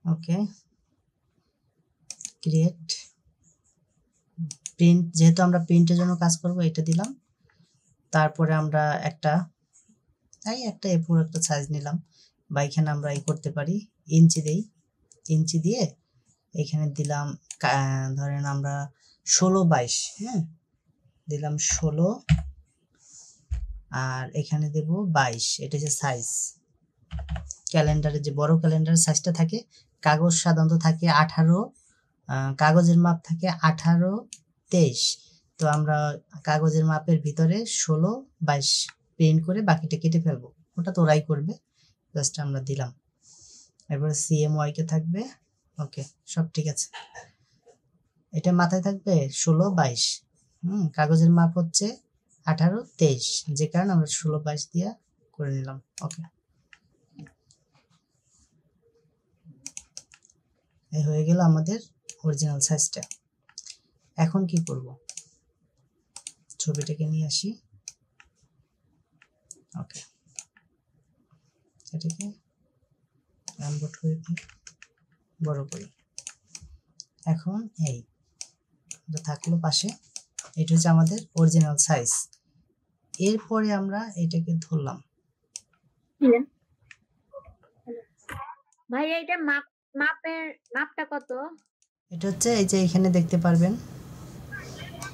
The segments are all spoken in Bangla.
ওকে, ক্রিয়েট প্রিন্ট, যেহেতু আমরা প্রিন্টের জন্য কাজ করব এটা দিলাম। তারপরে আমরা একটা এরপর একটা সাইজ নিলাম, বা এখানে আমরা করতে পারি ইঞ্চি দেই, ইঞ্চি দিয়ে এখানে দিলাম ধরেন আমরা 16/22, হ্যাঁ দিলাম 16, আর এখানে দেব 22। এটা যে সাইজ, ক্যালেন্ডারে যে বড় ক্যালেন্ডারের সাইজটা থাকে, কাগজ সাধারণত থাকে 18, কাগজের মাপ থাকে 18-23। তো আমরা কাগজের মাপের ভিতরে 16-22 প্রিন্ট করে বাকিটা কেটে ফেলবো, ওটা তো ওরাই করবে, জাস্ট আমরা দিলাম। এরপরে CMY কে থাকবে, ওকে সব ঠিক আছে। এটা মাথায় থাকবে 16-22, কাগজের মাপ হচ্ছে 18-23, যে কারণে আমরা 16-22 দিয়ে করে নিলাম। ওকে, এই হয়ে গেল আমাদের অরিজিনাল সাইজটা। এখন কি করব, ছবিটাকে নিয়ে আসি, ওকে এটাকে আনবোর্ড করে দিই, বড় করি। এখন এটা থাকলো পাশে, এটা হচ্ছে আমাদের অরিজিনাল সাইজ। এরপরে আমরা এটাকে ধরলাম। ভাই এইটা মাপটা কত? এটা হচ্ছে এই যে এখানে দেখতে পারবেন,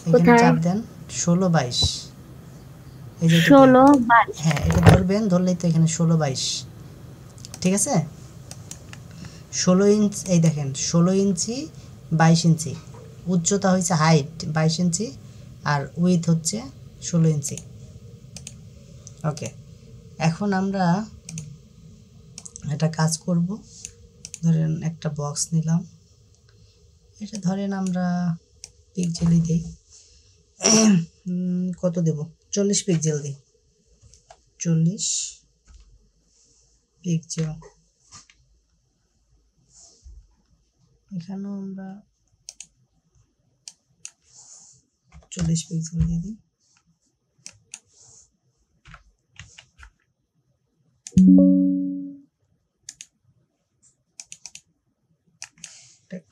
এখানে চাপ দেন 16-22, এই যে 16-22, হ্যাঁ এটা ধরবেন, ধরলেই তো এখানে 16-22, ঠিক আছে। 16 ইঞ্চ, এই দেখেন 16 ইঞ্চি 22 ইঞ্চি, উচ্চতা হচ্ছে হাইট 22 ইঞ্চি, আর উইথ হচ্ছে 16 ইঞ্চি। ওকে, এখন আমরা এটা কাজ করব। ধরেন একটা বক্স নিলাম, এটা ধরেন আমরা পিক্সেলই দিই, কত দেব, 40 পিক্সেল দিই, 40 পিক্সেল। এখানেও আমরা 40 পিক্সেল দিয়ে দিই।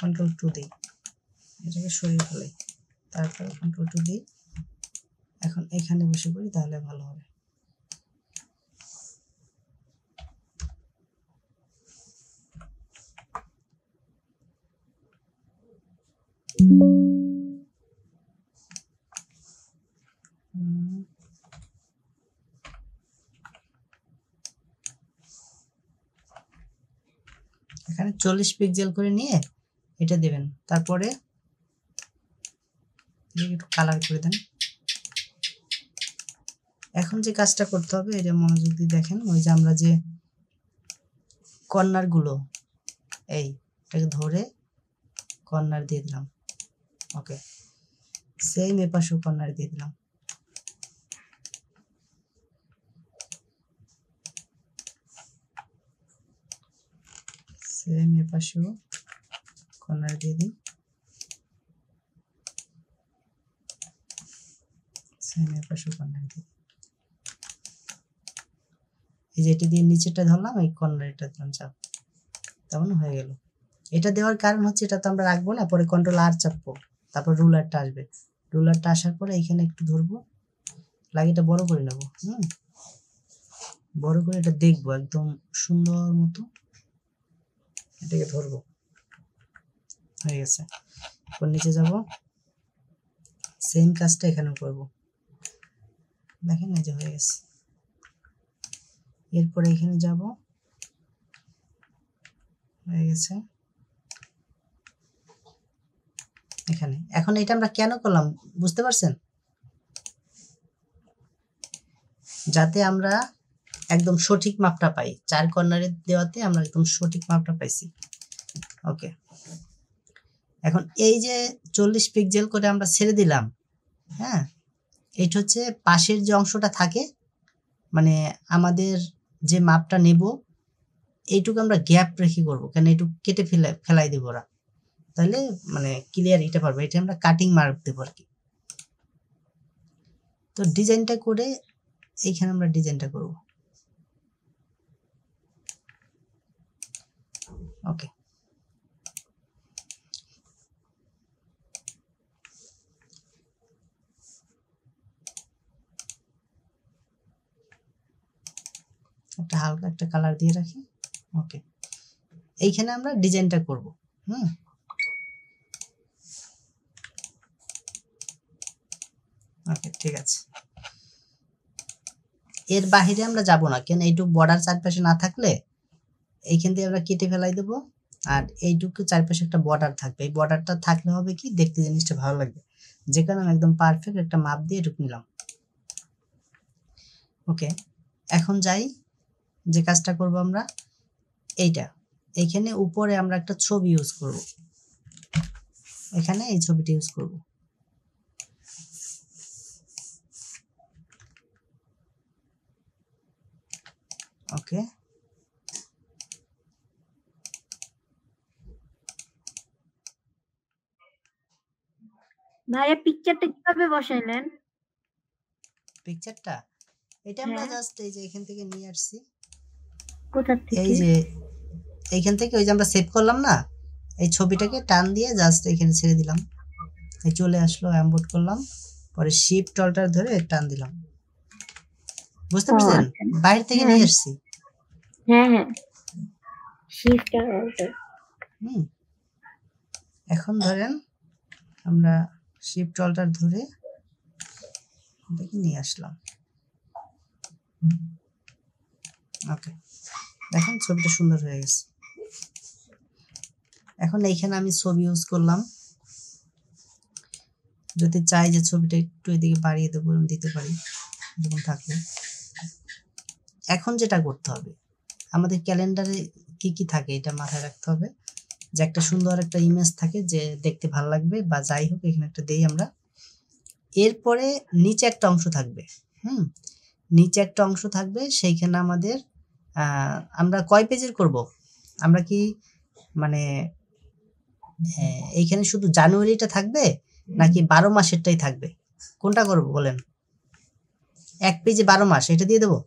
Ctrl+2 দিই, এটাকে সরিয়ে ফেলাই, তারপরে Ctrl+2 দিই। এখন এখানে বসে করি তাহলে ভালো হবে। এখানে 40 পিক্সেল করে নিয়ে এটা দেবেন, তারপরে একটু কালার করে দেন। এখন যে কাজটা করতে হবে, এটা মনোযোগ দিয়ে দেখেন, ওই যে আমরা যে কর্নার গুলো, এইটাকে ধরে কর্নার দিয়ে দিলাম। ওকে, সেম এপাশেও কর্নার দিয়ে দিলাম। সেম এপাশেও কর্নার দিয়ে দিই, সেম এপাশেও কর্নার দিই। এই যে এটি দিয়ে নিচেটা ধরলাম, এই কর্নারটা দিলাম চাপ, তেমন হয়ে গেল। এটা দেওয়ার কারণ হচ্ছে এটা তো আমরা রাখবো না, পরে Ctrl+R চাপবো, তারপর রুলারটা আসবে, রুলারটা আসার পরে এখানে একটু ধরবো, লাগে এটা বড় করে নেবো, বড় করে এটা দেখবো একদম সুন্দর মতো, এটাকে ধরবো, হয়ে গেছে। এরপর নিচে যাব, সেম কাজটা এখানেও করব, দেখেন এই যে হয়ে গেছে। এরপরে এখানে যাব, হয়ে গেছে এখানে। এখন এটা আমরা কেন করলাম বুঝতে পারছেন? যাতে আমরা একদম সঠিক মাপটা পাই, 4 কর্নারে দেওয়াতে আমরা একদম সঠিক মাপটা পাইছি। ওকে, এখন এই যে 40 পিক্সেল করে আমরা ছেড়ে দিলাম, হ্যাঁ এটা হচ্ছে পাশের যে অংশটা থাকে, মানে আমাদের যে মাপটা নেব এইটুকু আমরা গ্যাপ রেখে করব, কেন এইটুকু কেটে ফেলাই দেবো ওরা, তাহলে মানে ক্লিয়ার এটা পারবো, এটা আমরা কাটিং মার্ক দেবো আর কি। তো ডিজাইনটা করে এইখানে আমরা ডিজাইনটা করব। ওকে, একটা হালকা একটা কালার দিয়ে রাখি। ওকে, এইখানে আমরা ডিজাইনটা করব। ওকে, ঠিক আছে। এর বাহিরে আমরা যাব না, কেন এইটুকু বর্ডার চারপাশে না থাকলে এইখান দিয়ে আমরা কেটে ফেলাই দেবো। আর এইটুকু চারপাশে একটা বর্ডার থাকবে, এই বর্ডারটা থাকলে হবে কি দেখতে জিনিসটা ভালো লাগবে। যে কারণে আমি একদম পারফেক্ট একটা মাপ দিয়ে এটুকু নিলাম। ওকে, এখন যাই, যে কাজটা করব আমরা এইটা, এইখানে উপরে আমরা একটা ছবি ইউজ করব, এখানে এই ছবিটা ইউজ করব। ওকে, ভাইয়া পিকচারটা কিভাবে বসাইলেন? পিকচারটা এটা আমরা জাস্ট এই যে এখান থেকে নিয়ে আসছি। কোথা থেকে? এই যে এইখান থেকে ওই যে আমরা সেভ করলাম না, এই ছবিটাকে টান দিয়ে জাস্ট এখানে ছেড়ে দিলাম, এই চলে আসলো, এমবোর্ড করলাম, পরে শিফট অল্টার ধরে টান দিলাম। বুঝতে পারছেন? বাইরে থেকে নিয়ে আসছি। হ্যাঁ, শিফট আর অল্টার। এখন ধরেন আমরা শিফট অল্টার ধরে দেখি নিয়ে আসলাম। ওকে, দেখেন ছবিটা সুন্দর হয়ে গেছে। এখন এইখানে আমি ছবি ইউজ করলাম, যদি চাই যে ছবিটা একটু এদিকে বাড়িয়ে দেবো দিতে পারি, এরকম থাকবে। এখন যেটা করতে হবে, আমাদের ক্যালেন্ডারে কি কি থাকে এটা মাথায় রাখতে হবে, যে একটা সুন্দর একটা ইমেজ থাকে যে দেখতে ভালো লাগবে বা যাই হোক, এখানে একটা দেই আমরা। এরপরে নিচে একটা অংশ থাকবে, নিচে একটা অংশ থাকবে, সেইখানে আমাদের আমরা কয় পেজের করব, আমরা কি মানে এইখানে শুধু জানুয়ারিটা থাকবে নাকি 12 মাসেরটাই থাকবে, কোনটা করব বলেন? এক পেজে 12 মাস এটা দিয়ে দেবো,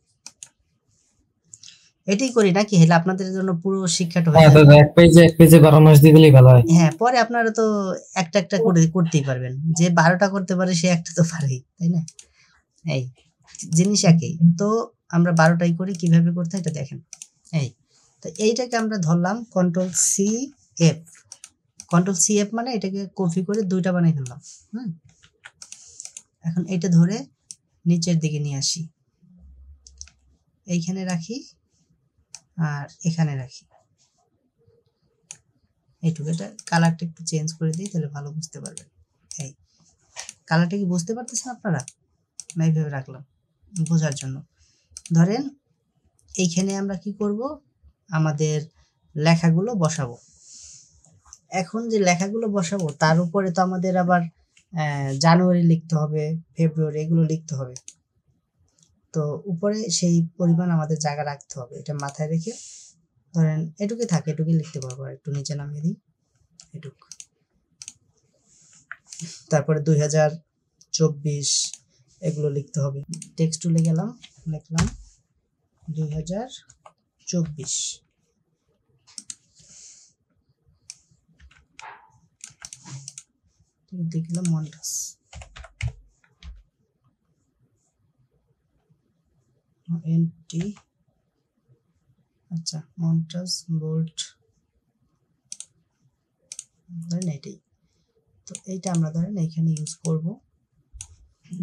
এটাই করি নাকি? হেলে আপনাদের জন্য পুরো শিক্ষাটা হয়ে যাবে। এক পেজে 12 মাস দিয়ে দিলেই ভালো হয়। হ্যাঁ, পরে আপনারা তো একটা একটা করে করতেই পারবেন, যে 12টা করতে পারে সে একটা তো পারেই, তাই না? এই জিনিস একই তো, আমরা 12টাই করি। কিভাবে করতে এটা দেখেন। এই তো এইটাকে আমরা ধরলাম কন্ট্রোল সি এফ, মানে এটাকে কপি করে দুইটা বানিয়ে ফেললাম। এখন এটা ধরে নিচের দিকে নিয়ে আসি, এইখানে রাখি আর এখানে রাখি, এইটুকু। এটা কালারটা একটু চেঞ্জ করে দিই, তাহলে ভালো বুঝতে পারবেন। এই কালারটা কি বুঝতে পারতেছেন আপনারা? না এইভাবে রাখলাম বোঝার জন্য। ধরেন এইখানে আমরা কি করব, আমাদের লেখাগুলো বসাবো। এখন যে লেখাগুলো বসাবো তার উপরে তো আমাদের আবার জানুয়ারি লিখতে হবে, ফেব্রুয়ারি, এগুলো লিখতে হবে। তো উপরে সেই পরিমাণ আমাদের জায়গা রাখতে হবে, এটা মাথায় রেখে ধরেন এটুকুই থাকে, এটুকুই লিখতে পারবো। একটু নিচে নামিয়ে দিই এটুকু। তারপরে 2024 এগুলো লিখতে হবে। টেক্সট টুলে গেলাম, লিখলাম 2024, লিখলাম মন্টাস, এনটি, আচ্ছা মন্টাস বোল্ট, ধরেন এটাই। তো এইটা আমরা ধরেন এখানে ইউজ করব।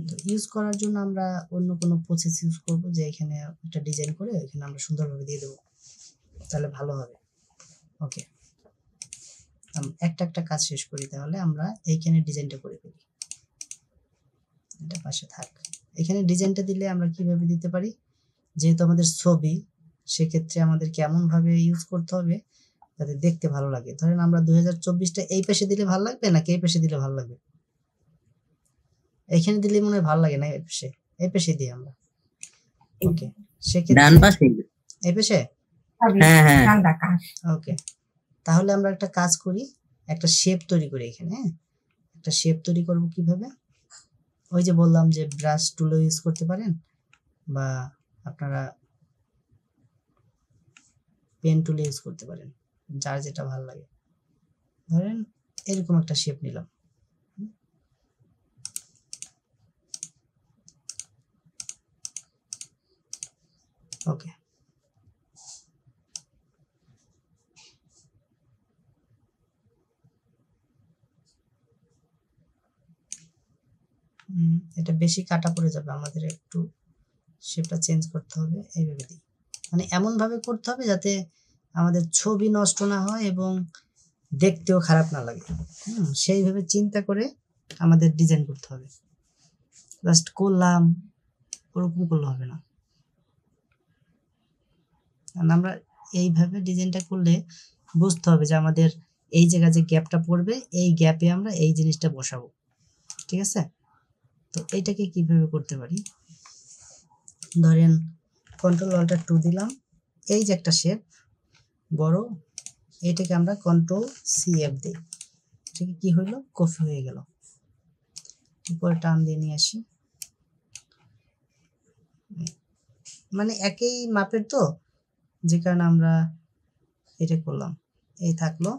তো ইউজ করার জন্য আমরা অন্য কোনো প্রসেস ইউজ করব, যে এখানে একটা ডিজাইন করে এখানে আমরা সুন্দরভাবে দিয়ে দেবো, তাহলে ভালো হবে। ওকে, একটা একটা কাজ শেষ করি, তাহলে আমরা এইখানে ডিজাইনটা করে ফেলি। এটা পাশে থাক। এখানে ডিজাইনটা দিলে আমরা কিভাবে দিতে পারি, যেহেতু আমাদের ছবি, সেক্ষেত্রে আমাদের কেমন ভাবে ইউজ করতে হবে যাতে দেখতে ভালো লাগে। ধরেন আমরা 2024টা এই পাশে দিলে ভালো লাগবে নাকি এই পাশে দিলে ভালো লাগবে? এখানে দিলে মনে হয় ভালো লাগে না, এই পাশে দিই আমরা। ওকে, সেক্ষেত্রে ডান পাশে, এই পাশে। হ্যাঁ। ওকে, তাহলে আমরা একটা কাজ করি, একটা শেপ তৈরি করি এখানে। একটা শেপ তৈরি করব কিভাবে, ওই যে বললাম যে ব্রাশ টুল ইউজ করতে পারেন, বা আপনারা পেন টুল ইউজ করতে পারেন, যার যেটা ভালো লাগে। ধরেন এরকম একটা শেপ নিলাম। ওকে, এটা বেশি কাটা পড়ে যাবে, আমাদের একটু শেপটা চেঞ্জ করতে হবে। এইভাবে দিই, মানে এমন ভাবে করতে হবে যাতে আমাদের ছবি নষ্ট না হয় এবং দেখতেও খারাপ না লাগে। সেইভাবে চিন্তা করে আমাদের ডিজাইন করতে হবে। জাস্ট করলাম ওরকম করলে হবে না। কারণ আমরা এইভাবে ডিজাইনটা করলে বুঝতে হবে যে আমাদের এই জায়গায় যে গ্যাপটা পড়বে এই গ্যাপে আমরা এই জিনিসটা বসাবো। ঠিক আছে, তো এইটাকে কিভাবে করতে পারি, ধরেন কন্ট্রোল অল্টার 2 দিলাম, এই যে একটা শেপ বড়, এটাকে আমরা কন্ট্রোল CF দিই, ঠিক কি হইলো, কপি হয়ে গেল। উপরে টান দিয়ে নিয়ে আসি, মানে একই মাপের তো, যে কারণে আমরা এটা করলাম, এই থাকলো।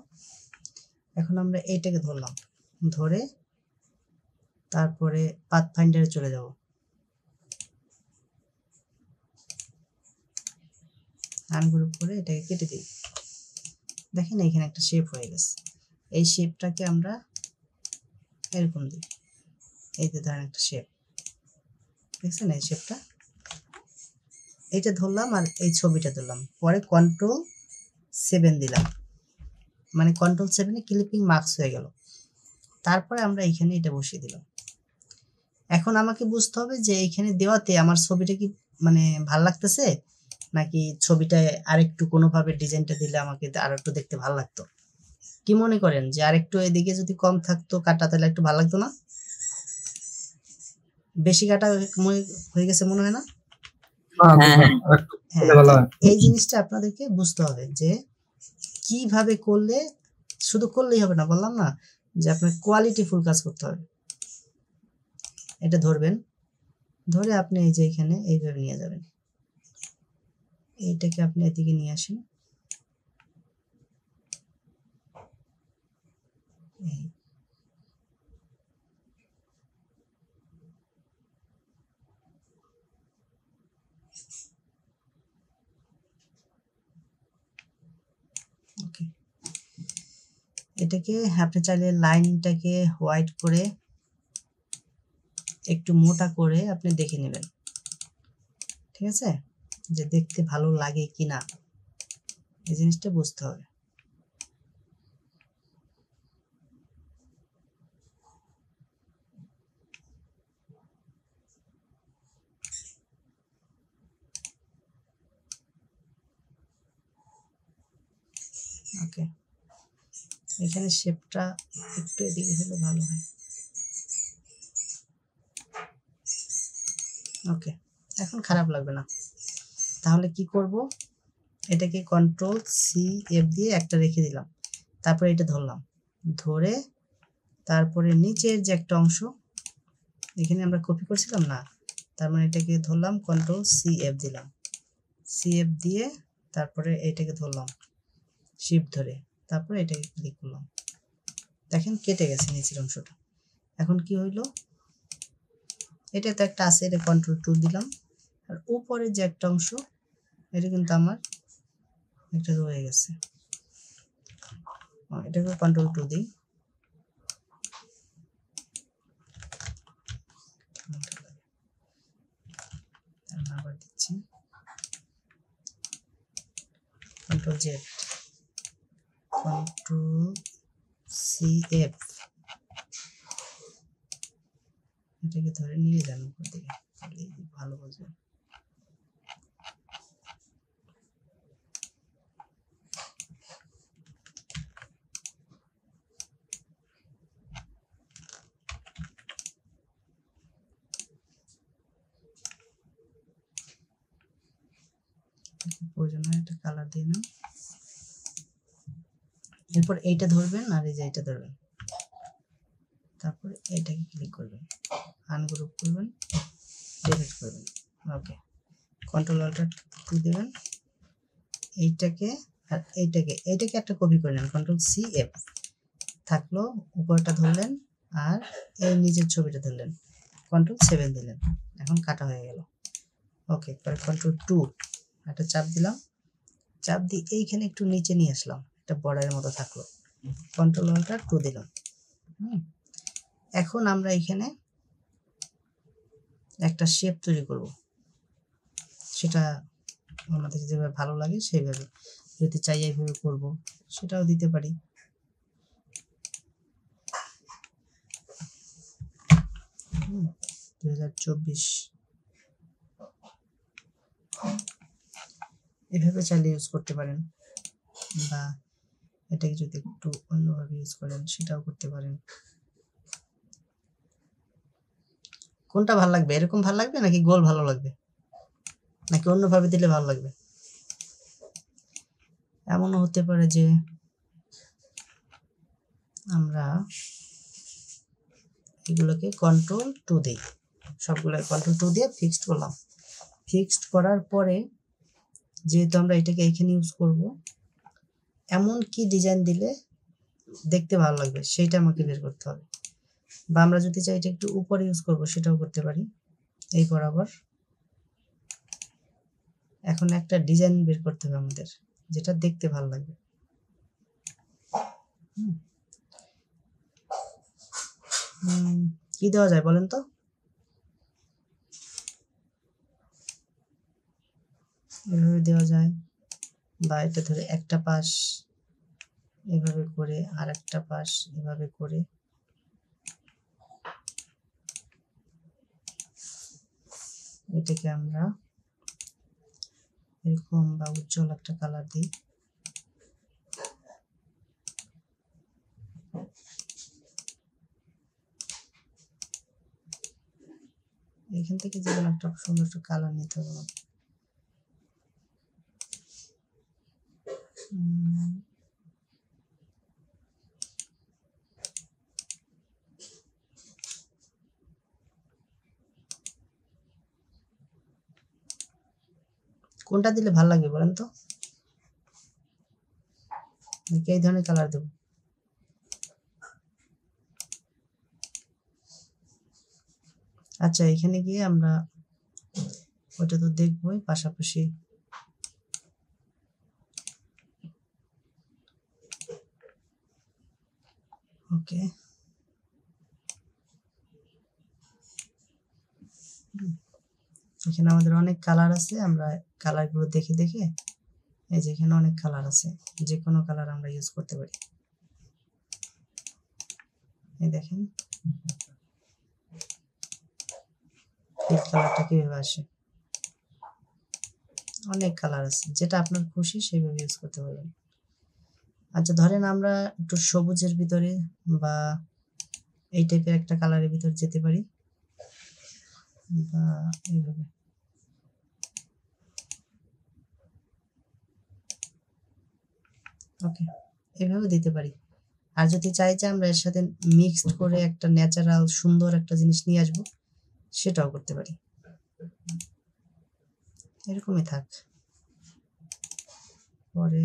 এখন আমরা এইটাকে ধরলাম, ধরে তারপরে পাথ ফাইন্ডারে চলে যাব, আনগ্রুপ করে এটাকে কেটে দিই। দেখেন এখানে একটা শেপ হয়ে গেছে। এই শেপটাকে আমরা এরকম দিই, এই যে ধরেন একটা শেপ দেখছেন, এই শেপটা, এইটা ধরলাম আর এই ছবিটা ধরলাম, পরে কন্ট্রোল 7 দিলাম, মানে কন্ট্রোল 7-এ ক্লিপিং মার্কস হয়ে গেল। তারপরে আমরা এইখানে এটা বসিয়ে দিলাম। এখন আমাকে বুঝতে হবে যে এইখানে দেওয়াতে আমার ছবিটা কি মানে ভাল লাগতেছে, নাকি ছবিটায় আরেকটু কোনোভাবে ডিজাইনটা দিলে আমাকে আর একটু দেখতে ভালো লাগতো। কি মনে করেন যে আরেকটু এদিকে যদি কম থাকতো কাটা, তাহলে একটু ভালো লাগতো না? বেশি কাটা হয়ে গেছে মনে হয় না? হ্যাঁ, এই জিনিসটা আপনাদেরকে বুঝতে হবে যে কিভাবে করলে, শুধু করলেই হবে না, বললাম না যে আপনার কোয়ালিটি ফুল কাজ করতে হবে। এটা ধরবেন, ধরে আপনি এই যে এখানে এইভাবে নিয়ে যাবেন, এইটাকে আপনি এদিকে নিয়ে আসেন, ওকে। এটাকে আপনি চাইলে লাইনটাকে হোয়াইট করে একটু মোটা করে আপনি দেখে নেবেন, ঠিক আছে, যে দেখতে ভালো লাগে কিনা, এই জিনিসটা বুঝতে হবে। ওকে, এখানে শেপটা একটু এদিকে হলে ভালো হয়। ওকে, এখন খারাপ লাগবে না। তাহলে কি করব, এটাকে কন্ট্রোল CF দিয়ে একটা রেখে দিলাম, তারপরে এটা ধরলাম, ধরে তারপরে নিচের যে একটা অংশ এখানে আমরা কপি করছিলাম না, তার মানে এটাকে ধরলাম, কন্ট্রোল CF দিলাম, CF দিয়ে তারপরে এটাকে ধরলাম শিফট ধরে, তারপরে এটাকে ক্লিক করলাম, দেখেন কেটে গেছে নিচের অংশটা। এখন কি হইলো, এটা তো একটা আছে, এটা কন্ট্রোল 2 দিলাম, আর উপরে যে একটা অংশ এটা কিন্তু আমার একটা রয়ে গেছে, এটাকে কন্ট্রোল 2 দিই, আবার দিচ্ছি কন্ট্রোল Z, কন্ট্রোল CF, এটাকে ধরে নিয়ে যান উপর দিকে, তাহলে ভালো বুঝবেন। প্রয়োজন হয় একটা কালার দিয়ে নেন, এরপর এইটা ধরবেন আর এই যে এইটা ধরবেন, তারপরে এইটাকে ক্লিক করবেন, আনগ্রুপ করবেন, ডিলিট করবেন। ওকে, কন্ট্রোল অল্টার 2 দেবেন, এইটাকে আর এইটাকে একটা কপি করে নেন, কন্ট্রোল CF থাকলো, উপরটা ধরলেন আর এই নিচের ছবিটা ধরলেন, কন্ট্রোল 7 দিলেন, এখন কাটা হয়ে গেল। ওকে, পরে কন্ট্রোল 2 একটা চাপ দিলাম, চাপ দিয়ে এইখানে একটু নিচে নিয়ে আসলাম, একটা বর্ডারের মতো থাকলো, কন্ট্রোল অল্টার 2 দিলাম। এখন আমরা এখানে একটা শেপ তৈরি করব, সেটা আমাদের যেভাবে ভালো লাগে সেইভাবে, যদি চাই এইভাবে করব সেটাও দিতে পারি। হুম, 2024 এভাবে চাইলে ইউজ করতে পারেন, বা এটাকে যদি একটু অন্যভাবে ইউজ করেন সেটাও করতে পারেন। কোনটা ভালো লাগবে, এরকম ভালো লাগবে নাকি গোল ভালো লাগবে, নাকি অন্যভাবে দিলে ভালো লাগবে? এমনও হতে পারে যে আমরা এগুলোকে Ctrl+2 দিই, সবগুলো Ctrl+2 দিয়ে ফিক্সড করলাম। ফিক্সড করার পরে যেহেতু আমরা এটাকে এইখানে ইউজ করব, এমন কি ডিজাইন দিলে দেখতে ভালো লাগবে সেইটা আমাকে বের করতে হবে। বা আমরা যদি চাই এটা একটু উপরে ইউজ করব সেটাও করতে পারি, এই বরাবর। এখন একটা ডিজাইন বের করতে হবে আমাদের, যেটা দেখতে ভালো লাগবে। কি দেওয়া যায় বলেন তো? এভাবে দেওয়া যায়, বা এটা ধরে একটা পাশ এভাবে করে আর একটা পাশ এভাবে করে এটাকে আমরা এরকম বা উজ্জ্বল একটা কালার দিই। এখান থেকে যেমন একটা সুন্দর একটা কালার নিতে হবে। কোনটা দিলে ভালো লাগবে বলেন তো? নাকি এই ধরনের কালার দেব? আচ্ছা, এখানে গিয়ে আমরা ওটা তো দেখবোই, পাশাপাশি ওকে। এখানে আমাদের অনেক কালার আছে, আমরা কালারগুলো দেখে দেখে, এই যে এখানে অনেক কালার আছে, যে কোনো কালার আমরা ইউজ করতে পারি। এই দেখেন এই কালারটা কিভাবে আসে, অনেক কালার আছে, যেটা আপনার খুশি সেইভাবে ইউজ করতে পারবেন। আচ্ছা, ধরেন আমরা একটু সবুজের ভিতরে বা এই টাইপের একটা কালারের ভিতরে যেতে পারি, বা এইভাবে। ওকে, এইভাবে দিতে পারি। আর যদি চাই যে আমরা এর সাথে মিক্সড করে একটা ন্যাচারাল সুন্দর একটা জিনিস নিয়ে আসবো, সেটাও করতে পারি। এরকমই থাক। পরে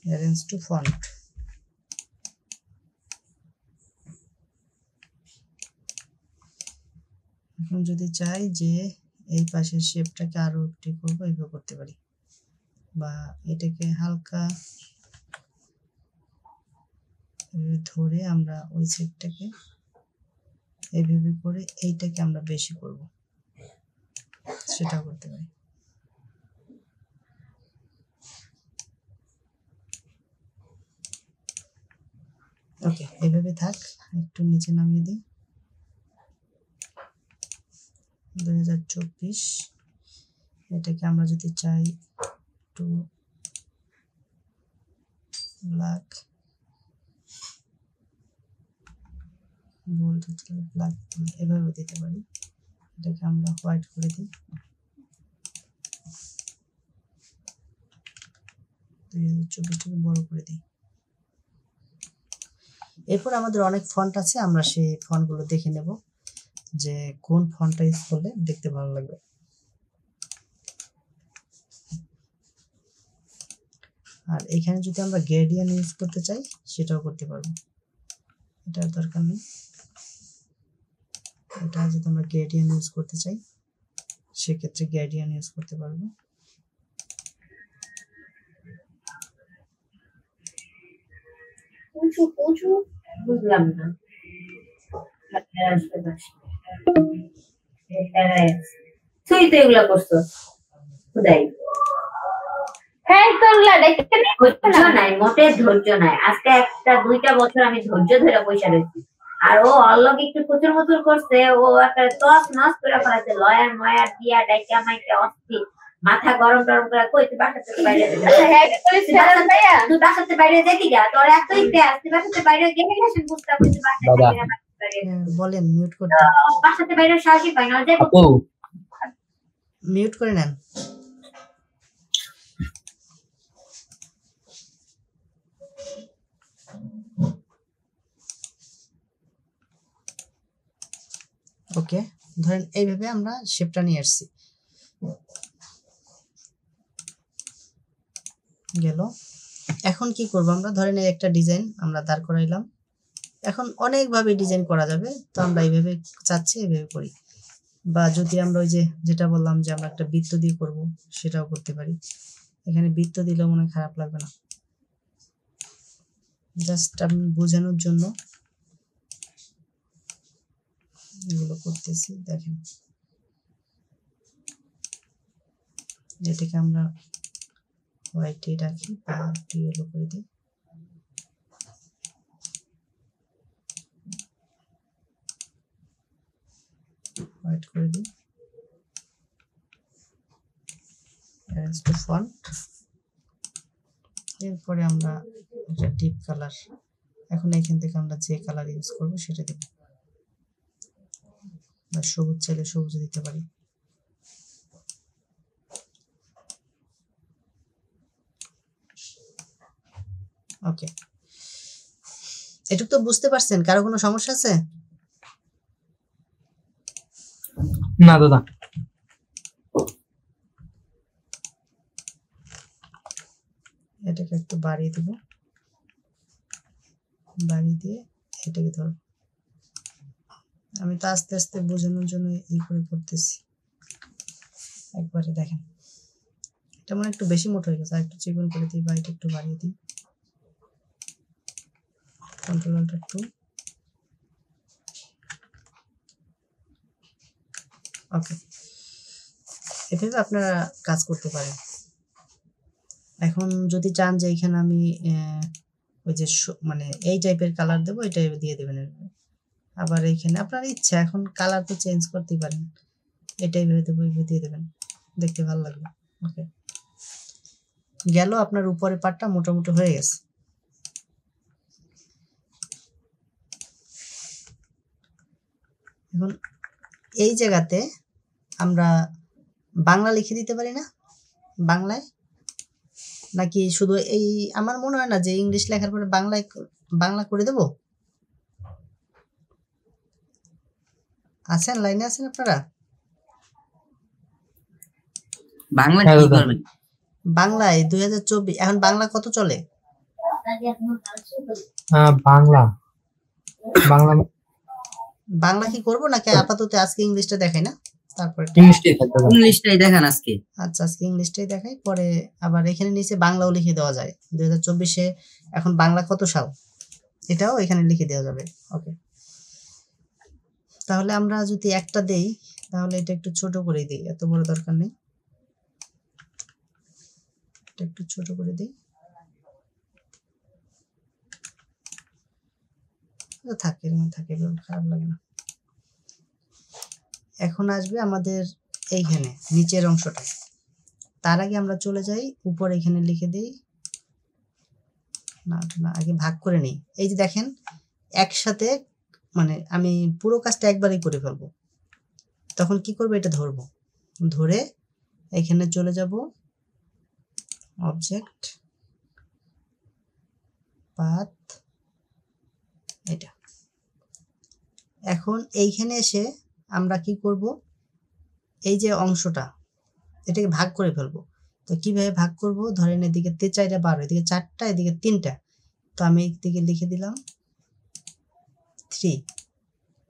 অ্যারেঞ্জ টু ফন্ট, এখন যদি চাই যে এই পাশের শেপটাকে আরো একটু করবো, এইভাবে করতে পারি, বা এটাকে হালকা ধরে আমরা ওই শেপটাকে এইভাবে করে এইটাকে আমরা বেশি করব, সেটাও করতে পারি। ওকে, এইভাবে থাক। একটু নিচে নামিয়ে দিই। 2024 এটাকে আমরা যদি চাই একটু ব্ল্যাক, বোল্ড ব্ল্যাক এভাবে দিতে পারি। এটাকে আমরা হোয়াইট করে দিই, 2024টাকে বড় করে দিই। এরপর আমাদের অনেক ফন্ট আছে, আমরা সেই ফন্টগুলো দেখে নেব যে কোন ফন্টটা ইউজ করলে দেখতে ভালো লাগবে। আর এখানে যদি আমরা গ্রেডিয়েন্ট ইউজ করতে চাই সেটাও করতে পারবো, এটার দরকার নেই। এটা যদি আমরা গ্রেডিয়েন্ট ইউজ করতে চাই সেক্ষেত্রে গ্রেডিয়েন্ট ইউজ করতে পারবো। বুঝলাম না। তুই তো এগুলা করছো খুদাই। ধৈর্য নাই, মোটে ধৈর্য নাই। আজকে একটা 2টা বছর আমি ধৈর্য ধরে পয়সা রয়েছি, আর ও অলগে একটু কুচুর মুচুর করছে, ও একটা তস নস করে ফেলাছে, লয়ার ময়ার দিয়া ডাইকা মাইকা অস্থির, মাথা গরম টরম করে। কই তুই বাসা থেকে বাইরে তুই বাসাতে বাইরে যেতে গা, তোর এতই তেজ, তুই বাসাতে বাইরে গেলে গেছেন বুঝতে পারছিস বলেন মিউট করতে। বাসাতে বাইরে সাহসী পাই না যে আপু মিউট করে নেন। ওকে, ধরেন এইভাবে আমরা শেপটা নিয়ে আসছি, গেল। এখন কি করব আমরা, ধরেন এই একটা ডিজাইন আমরা দাঁড় করাইলাম। এখন অনেকভাবে ডিজাইন করা যাবে, তো আমরা এইভাবে চাচ্ছি এইভাবে করি, বা যদি আমরা ওই যে যেটা বললাম যে আমরা একটা বৃত্ত দিয়ে করব, সেটাও করতে পারি। এখানে বৃত্ত দিলেও মনে হয় খারাপ লাগবে না, জাস্ট আমি বোঝানোর জন্য এগুলো করতেছি। দেখেন, যেটাকে আমরা হোয়াইটে রাখি বা ইয়েলো করে দিই, হোয়াইট করে দিই, অ্যারেঞ্জ টু ফন্ট। এরপরে আমরা একটা ডিপ কালার, এখন এখান থেকে আমরা যে কালার ইউজ করব সেটা দেব, বা সবুজ চাইলে সবুজ দিতে পারি। ওকে, এটুকু তো বুঝতে পারছেন? কারো কোনো সমস্যা আছে? না দাদা, এটাকে একটু বাড়িয়ে দেব, বাড়িয়ে দিয়ে এটাকে ধরো। আমি তো আস্তে আস্তে বোঝানোর জন্য এই করে করতেছি। একবারে দেখেন, এটা মনে একটু বেশি মোটা হয়ে গেছে, আর একটু চিকন করে দিই, বা এটা একটু বাড়িয়ে দিই। Control alter 2। ওকে, এভাবে আপনারা কাজ করতে পারেন। এখন যদি চান যে এখানে আমি ওই যে মানে এই টাইপের কালার দেবো, এটা দিয়ে দেবেন। আবার এইখানে আপনার ইচ্ছা, এখন কালার তো চেঞ্জ করতেই পারেন, এটাই ভেবে দেবো, এইভাবে দিয়ে দেবেন, দেখতে ভালো লাগবে। ওকে, গেল। আপনার উপরের পার্টটা মোটামুটি হয়ে গেছে। এখন এই জায়গাতে আমরা বাংলা লিখে দিতে পারি না? বাংলায় নাকি শুধু এই, আমার মনে হয় না যে ইংলিশ লেখার পরে বাংলায় বাংলা করে দেব। আছেন, লাইনে আছেন আপনারা? বাংলা হ্যাঁ কি দাদা। করবেন? বাংলায় 2024 এখন বাংলা কত চলে? বাংলা বাংলা বাংলা কি করব নাকি আপাতত আজকে ইংলিশটা দেখাই না, তারপরে ইংলিশটাই থাকবে দাদা। ইংলিশটাই দেখান আজকে। আচ্ছা, আজকে ইংলিশটাই দেখাই, পরে আবার এখানে নিচে বাংলাও লিখে দেওয়া যায়। 2024-এ এখন বাংলা কত সাল এটাও এখানে লিখে দেওয়া যাবে। ওকে, তাহলে আমরা যদি একটা দেই, তাহলে এটা একটু ছোট করে দিই, এত বড় দরকার নেই, এটা একটু ছোট করে দিই, থাকে এরকম থাকে, খারাপ লাগে না। এখন আসবে আমাদের এইখানে নিচের অংশটা, তার আগে আমরা চলে যাই উপরে, এখানে লিখে দেই, না না আগে ভাগ করে নিই। এই যে দেখেন, একসাথে মানে আমি পুরো কাজটা একবারই করে ফেলবো। তখন কি করবো, এটা ধরবো, ধরে এখানে চলে যাব, অবজেক্ট, পাথ, এটা। এখন এইখানে এসে আমরা কি করব, এই যে অংশটা এটাকে ভাগ করে ফেলবো। তো কিভাবে ভাগ করব, ধরেন এদিকে 4 12, এদিকে 4টা, এদিকে 3টা, তো আমি এদিকে লিখে দিলাম 3,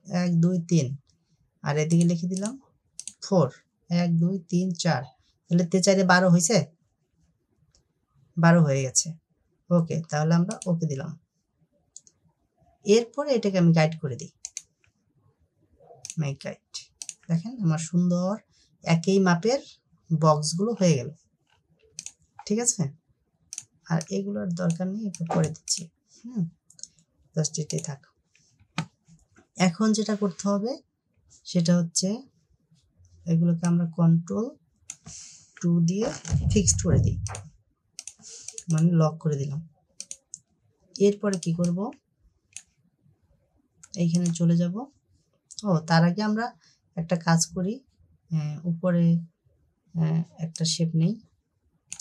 1 2 3, আর এদিকে লিখে দিলাম 4, 1 2 3 4, তাহলে 4 12 হয়েছে, 12 হয়ে গেছে। ওকে, তাহলে আমরা ওকে দিলাম। এরপরে এটাকে আমি গাইড করে দিই, মেক গাইড। দেখেন আমার সুন্দর একই মাপের বক্সগুলো হয়ে গেল। ঠিক আছে, আর এগুলোর দরকার নেই, একটু করে দিচ্ছি। জাস্ট এটাই থাক। এখন যেটা করতে হবে সেটা হচ্ছে এগুলোকে আমরা Ctrl+2 দিয়ে ফিক্সড করে দিই, মানে লক করে দিলাম। এরপরে কি করব, এইখানে চলে যাব। তার আগে আমরা একটা কাজ করি, উপরে একটা শেপ নেই,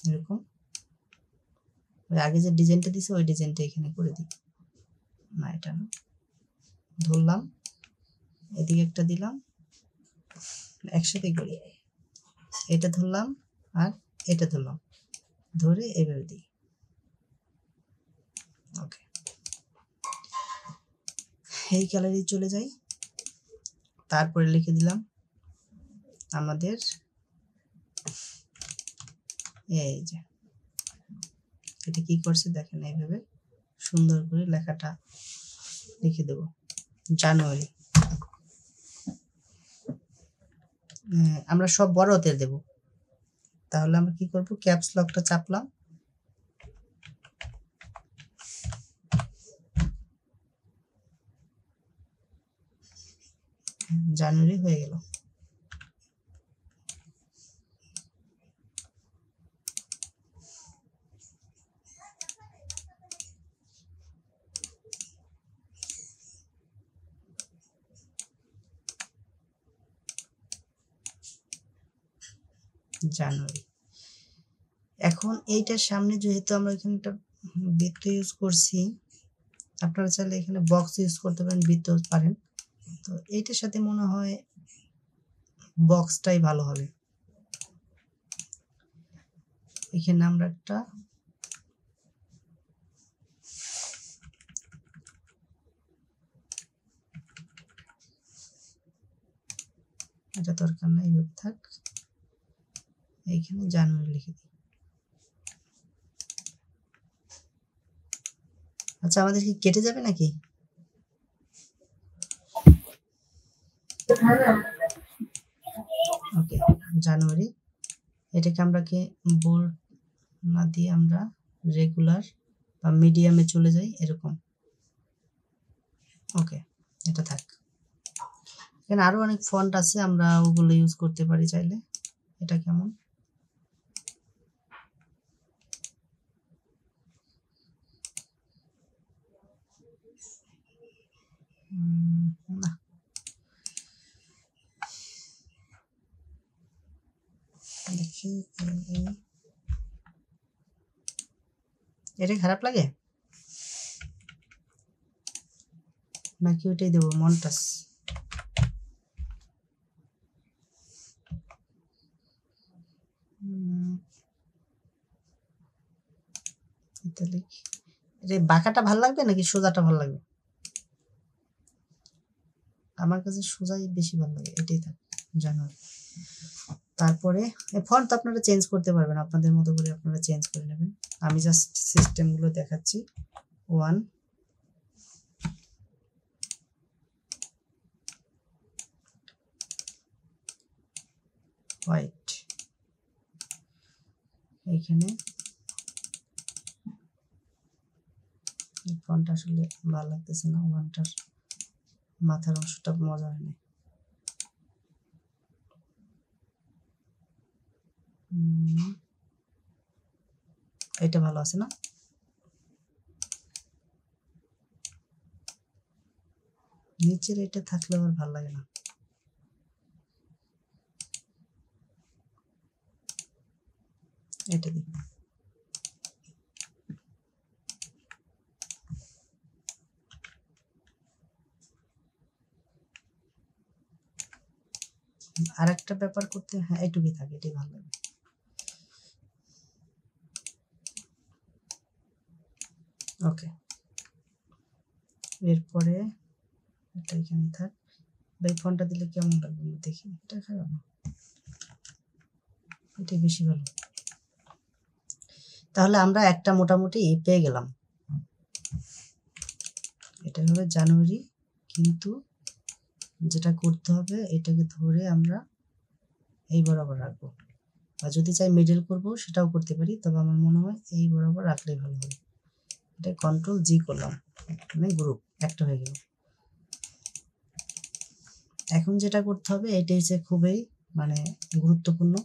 এরকম আগে যে ডিজাইনটা দিছে ওই ডিজাইনটা এখানে করে দিই। না, এটা না, ধরলাম, এদিকে একটা দিলাম, একসাথে করি, এটা ধরলাম আর এটা ধরলাম, ধরে এইভাবে দিই। ওকে, এই গ্যালারি চলে যাই। তারপরে লিখে দিলাম আমাদের এই যে এটা কি করছে দেখেন, এইভাবে সুন্দর করে লেখাটা লিখে দেব, জানুয়ারি। আমরা সব বড় হাতের দেব। তাহলে আমরা কি করব, ক্যাপস লকটা চাপলাম, জানুয়ারি হয়ে গেল। জানুয়ারি। এখন এইটার সামনে যেহেতু আমরা এখানে একটা বৃত্ত ইউজ করছি, আপনারা চাইলে এখানে বক্স ইউজ করতে পারেন, বৃত্ত পারেন, তো এইটার সাথে মনে হয় বক্সটাই ভালো হবে। এখানে আমরা একটা এটা দরকার নাই, এইভাবে থাক। এইখানে জানুয়ারি লিখে দিই। আচ্ছা, আমাদের কি কেটে যাবে নাকি? ওকে, জানুয়ারি। এটাকে আমরা কি বোল্ড না দিয়ে আমরা রেগুলার বা মিডিয়ামে চলে যাই, এরকম। ওকে, এটা থাক। এখানে আরো অনেক ফন্ট আছে, আমরা ওগুলো ইউজ করতে পারি চাইলে। এটা কেমন? না, দেখি এটা খারাপ লাগে নাকি ওইটাই দেবো, মন্টাস। বাঁকাটা ভাল লাগবে নাকি সোজাটা ভাল লাগবে? আমার কাছে সোজাই বেশি ভালো লাগে, এটাই থাক, জানুয়ারি। তারপরে ফন্ট তো আপনারা চেঞ্জ করতে পারবেন, আপনাদের মতো করে আপনারা চেঞ্জ করে নেবেন। আমি জাস্ট সিস্টেমগুলো দেখাচ্ছি। 1 হোয়াইট, এইখানে ফন্টটা আসলে ভালো লাগতেছে না, ওয়ানটার মাথার অংশটা মজা হয় না। এটা ভালো আছে না? নিচের এটা থাকলে আমার ভালো লাগে না। এটা দিই। আর একটা ব্যাপার করতে, হ্যাঁ এইটুকুই থাকে, এটাই ভালো লাগে। ওকে, এরপরে এটা এখানে থাক। এই ফন্টটা দিলে কেমন লাগবে দেখি, এটা খারাপ না, এটাই বেশি ভালো। তাহলে আমরা একটা মোটামুটি পেয়ে গেলাম। এটা এটা হবে জানুয়ারি, কিন্তু যেটা করতে হবে এটাকে ধরে আমরা এই বরাবর রাখবো, বা যদি চাই মিডল করব সেটাও করতে পারি, তবে আমার মনে হয় এই বরাবর রাখলেই ভালো হবে। এটা কন্ট্রোল জি করলাম, মানে গ্রুপ একটা হয়ে গেল। এখন যেটা করতে হবে এটা হচ্ছে খুবই মানে গুরুত্বপূর্ণ,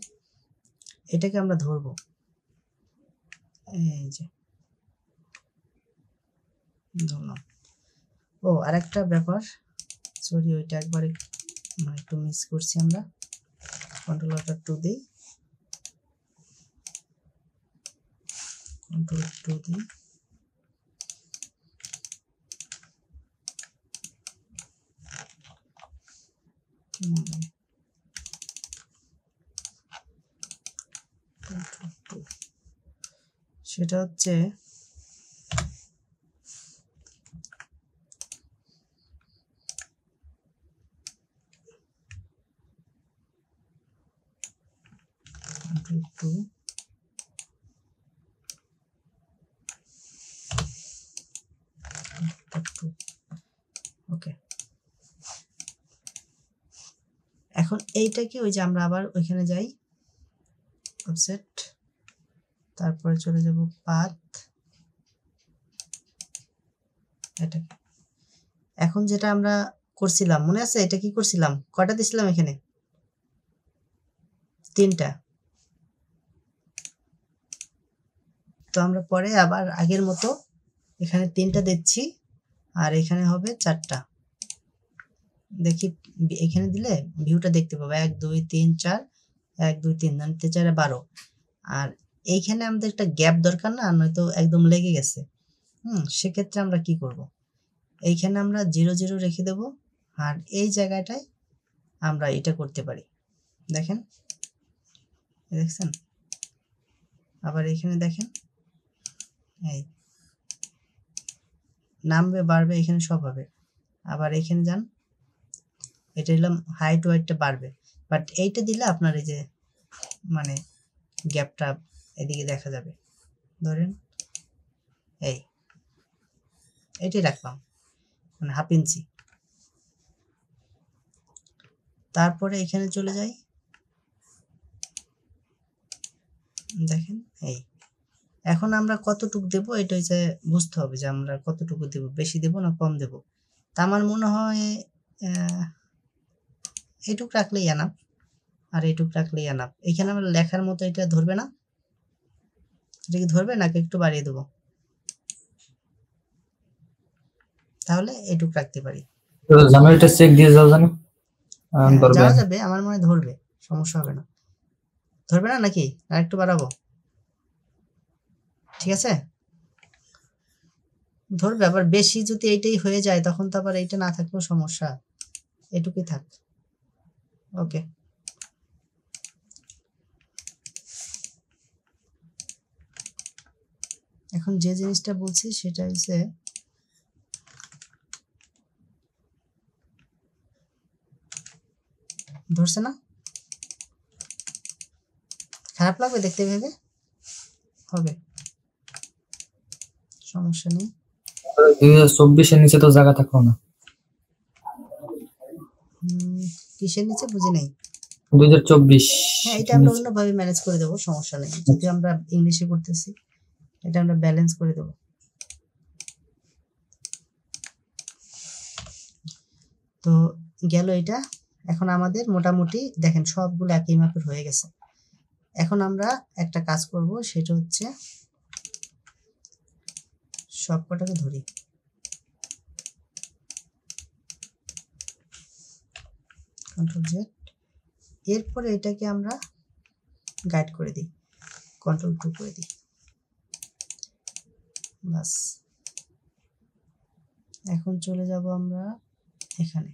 এটাকে আমরা ধরবো, এই যে ধরলাম। ও আরেকটা ব্যাপার, সরি ওইটা একবারে মানে একটু মিস করছি আমরা, কন্ট্রোল অল্টার 2 দিই, কন্ট্রোল 2 দিই, সেটা হচ্ছে Control 2 ওকে। এখন এইটাকে ওই যে আমরা আবার ওইখানে যাই অফসেট, তারপরে চলে যাব পাথ, এটাকে এখন যেটা আমরা করছিলাম মনে আছে, এটা কি করছিলাম, কয়টা দিছিলাম এখানে, 3টা। তো আমরা পরে আবার আগের মতো এখানে 3টা দিচ্ছি, আর এখানে হবে 4টা। দেখি এখানে দিলে ভিউটা দেখতে পাবো 1 2 3 4, 1 2 3 মানে 4 12। আর এইখানে আমাদের একটা গ্যাপ দরকার না, নয়তো একদম লেগে গেছে। সেক্ষেত্রে আমরা কি করব, এইখানে আমরা 0 0 রেখে দেব, আর এই জায়গাটায় আমরা এটা করতে পারি, দেখেন দেখছেন, আবার এখানে দেখেন এই নামবে বাড়বে এখানে সব হবে। আবার এখানে যান, এটা দিলাম হাইট ওয়াইটটা বাড়বে, বাট এইটা দিলে আপনার এই যে মানে গ্যাপটা এদিকে দেখা যাবে, ধরেন এইটাই রাখলাম মানে 1/2 ইঞ্চি। তারপরে এখানে চলে যাই, দেখেন এখন আমরা কতটুকু দেব এটা হচ্ছে বুঝতে হবে যে আমরা কতটুকু দেব, বেশি দেব না কম দেব। তা আমার মনে হয় এইটুক রাখলেই এনাফ, আর এইটুক রাখলেই এনাফ। এখানে আমরা লেখার মতো এটা ধরবে না, এটা কি ধরবে নাকি একটু বাড়িয়ে দেবো, তাহলে এইটুক রাখতে পারি। জানুয়ারিটা চেক দিয়ে যাও জানো, ধরবে যাওয়া যাবে, আমার মনে হয় ধরবে, সমস্যা হবে না। ধরবে না নাকি আর একটু বাড়াবো, ঠিক আছে ধরবে। আবার বেশি যদি এইটাই হয়ে যায় তখন তো আবার এইটা না থাকলেও সমস্যা, এটুকুই থাক। ওকে, এখন যে জিনিসটা বলছি সেটা হচ্ছে ধরছে না, খারাপ লাগবে দেখতে ভেবে, হবে সমস্যা নেই। 2024 এর নিচে তো জায়গা থাকো না, কিসের নিচে বুঝি নাই। 2024। হ্যাঁ এটা আমরা অন্যভাবে ম্যানেজ করে দেবো, সমস্যা নেই। যদি আমরা ইংলিশে করতেছি এটা আমরা ব্যালেন্স করে দেবো। তো গেল এটা। এখন আমাদের মোটামুটি দেখেন সবগুলো একই মাপের হয়ে গেছে। এখন আমরা একটা কাজ করব, সেটা হচ্ছে সবকটাকে ধরি, কন্ট্রোল জেড, এরপরে এটাকে আমরা গাইড করে দিই, কন্ট্রোল 2 করে দিই, বাস। এখন চলে যাব আমরা এখানে,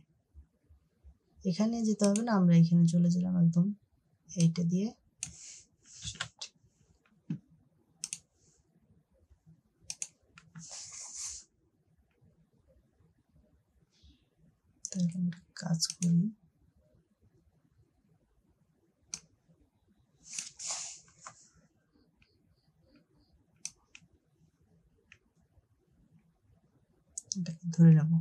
এখানে যেতে হবে না, আমরা এখানে চলে গেলাম একদম এইটা দিয়ে। কাজ করি, এটাকে ধরে নেব।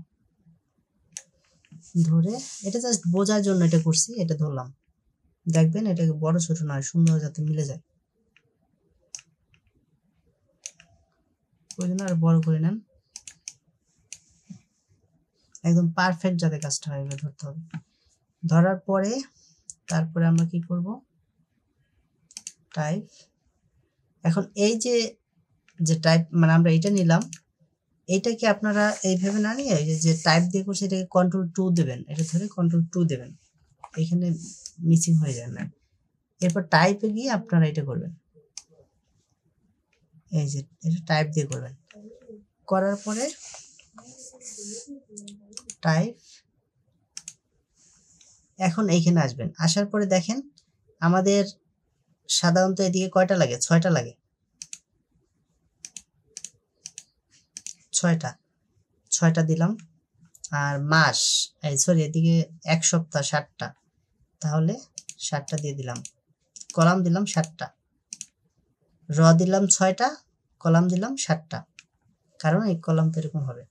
ধরে এটা জাস্ট বোঝার জন্য এটা করছি, এটা ধরলাম। দেখবেন এটাকে বড় ছোট নয়, সুন্দর যাতে মিলে যায়, ওই জন্য আর বড় করে নেন, একদম পারফেক্ট যাতে কাজটা হয় এভাবে ধরতে হবে। ধরার পরে তারপরে আমরা কি করব, টাইপ। এখন এই যে যে টাইপ মানে আমরা এটা নিলাম, এইটাকে আপনারা এইভাবে না নিয়ে যে টাইপ দিয়ে করছে এটাকে Ctrl+2 দেবেন, এটা ধরে Ctrl+2 দেবেন, এখানে মিসিং হয়ে যায় না। এরপর টাইপে গিয়ে আপনারা এটা করবেন, এই যে এটা টাইপ দিয়ে করবেন, করার পরে টাইপ। এখন এইখানে আসবেন, আসার পরে দেখেন আমাদের সাধারণত এদিকে কয়টা লাগে, 6টা লাগে, 6টা দিলাম। আর মাস এই সরি এদিকে 1 সপ্তাহ 60টা, তাহলে 60টা দিয়ে দিলাম, কলাম দিলাম 60টা, র দিলাম 6টা, কলাম দিলাম 60টা, কারণ এই কলাম তো এরকম হবে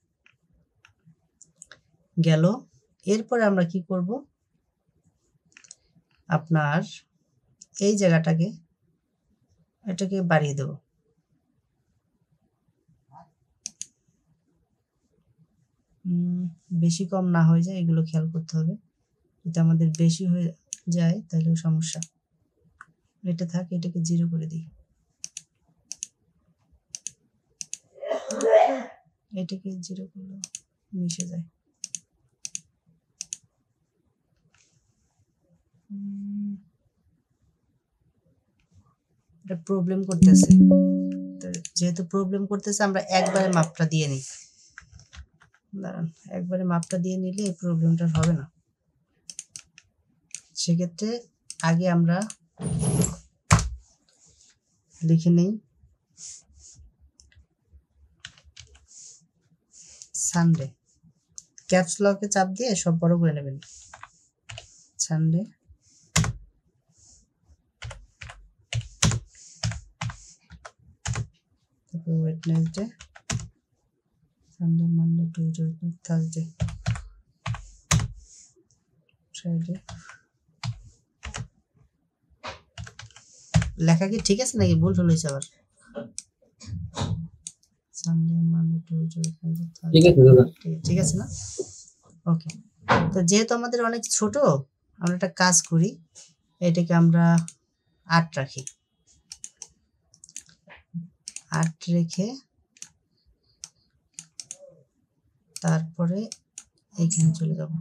গেল। এরপরে আমরা কি করব, আপনার এই জায়গাটাকে এটাকে বাড়িয়ে দেব, বেশি কম না হয়ে যায় এগুলো খেয়াল করতে হবে, যদি আমাদের বেশি হয়ে যায় তাহলে সমস্যা। এটা থাক, এটাকে 0 করে দিই, এটাকে 0 করলে মিশে যায়। এটা প্রবলেম করতেছে, যেহেতু প্রবলেম করতেছে আমরা একবারে মাপটা দিয়ে নিই, দাঁড়ান একবারে মাপটা দিয়ে নিলে এই প্রবলেমটা হবে না। সেক্ষেত্রে আগে আমরা লিখে নেই সানডে, ক্যাপস লকে চাপ দিয়ে সব বড় করে নেবেন, সানডে। তারপর Wednesday, Sunday, Monday, Tuesday, Thursday, Friday. লেখা কি ঠিক আছে নাকি ভুল হয়েছে আবার? সানডে, মানডে, টিউসডে, ঠিক আছে দাদা। ঠিক আছে না? ওকে। তো যেহেতু আমাদের অনেক ছোট, আমরা একটা কাজ করি, এটাকে আমরা 8 রাখি, 8 রেখে তারপরে এইখানে চলে যাব,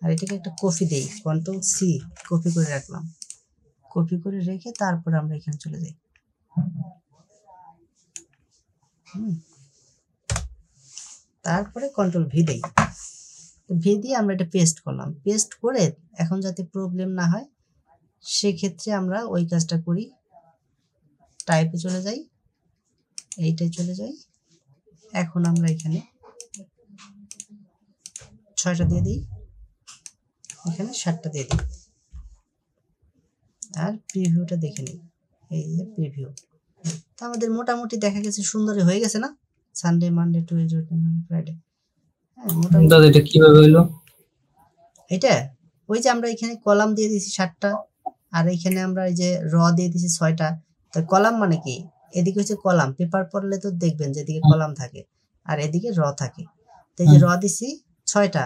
আর এটাকে একটা কপি দেই, Ctrl+C কপি করে রাখলাম, কপি করে রেখে তারপরে আমরা এখানে চলে যাই। তারপরে Ctrl+V দেই, ভি দিয়ে আমরা এটা পেস্ট করলাম, পেস্ট করে এখন যাতে প্রবলেম না হয় সেক্ষেত্রে আমরা ওই কাজটা করি, টাইপে চলে যাই, এইটাই চলে যাই। এখন আমরা এখানে 6টা দিয়ে দিই, এখানে 7টা দিয়ে দিই, আর প্রিভিউটা দেখে নিই, এই যে প্রিভিউ। তো আমাদের মোটামুটি দেখা গেছে সুন্দরই হয়ে গেছে না, সানডে, মানডে, টিউসডে, ফ্রাইডে। হ্যাঁ মোটামুটি। দাদা এটা কিভাবে হইলো? এটা ওই যে আমরা এখানে কলাম দিয়ে দিয়েছি 7টা, আর এখানে আমরা এই যে র দিয়ে দিয়েছি 6টা। তো কলাম মানে কি, এদিকে হচ্ছে কলাম, পেপার পড়লে তো দেখবেন যে এদিকে কলাম থাকে আর এদিকে র থাকে। তো এই যে র দিছি 6টা,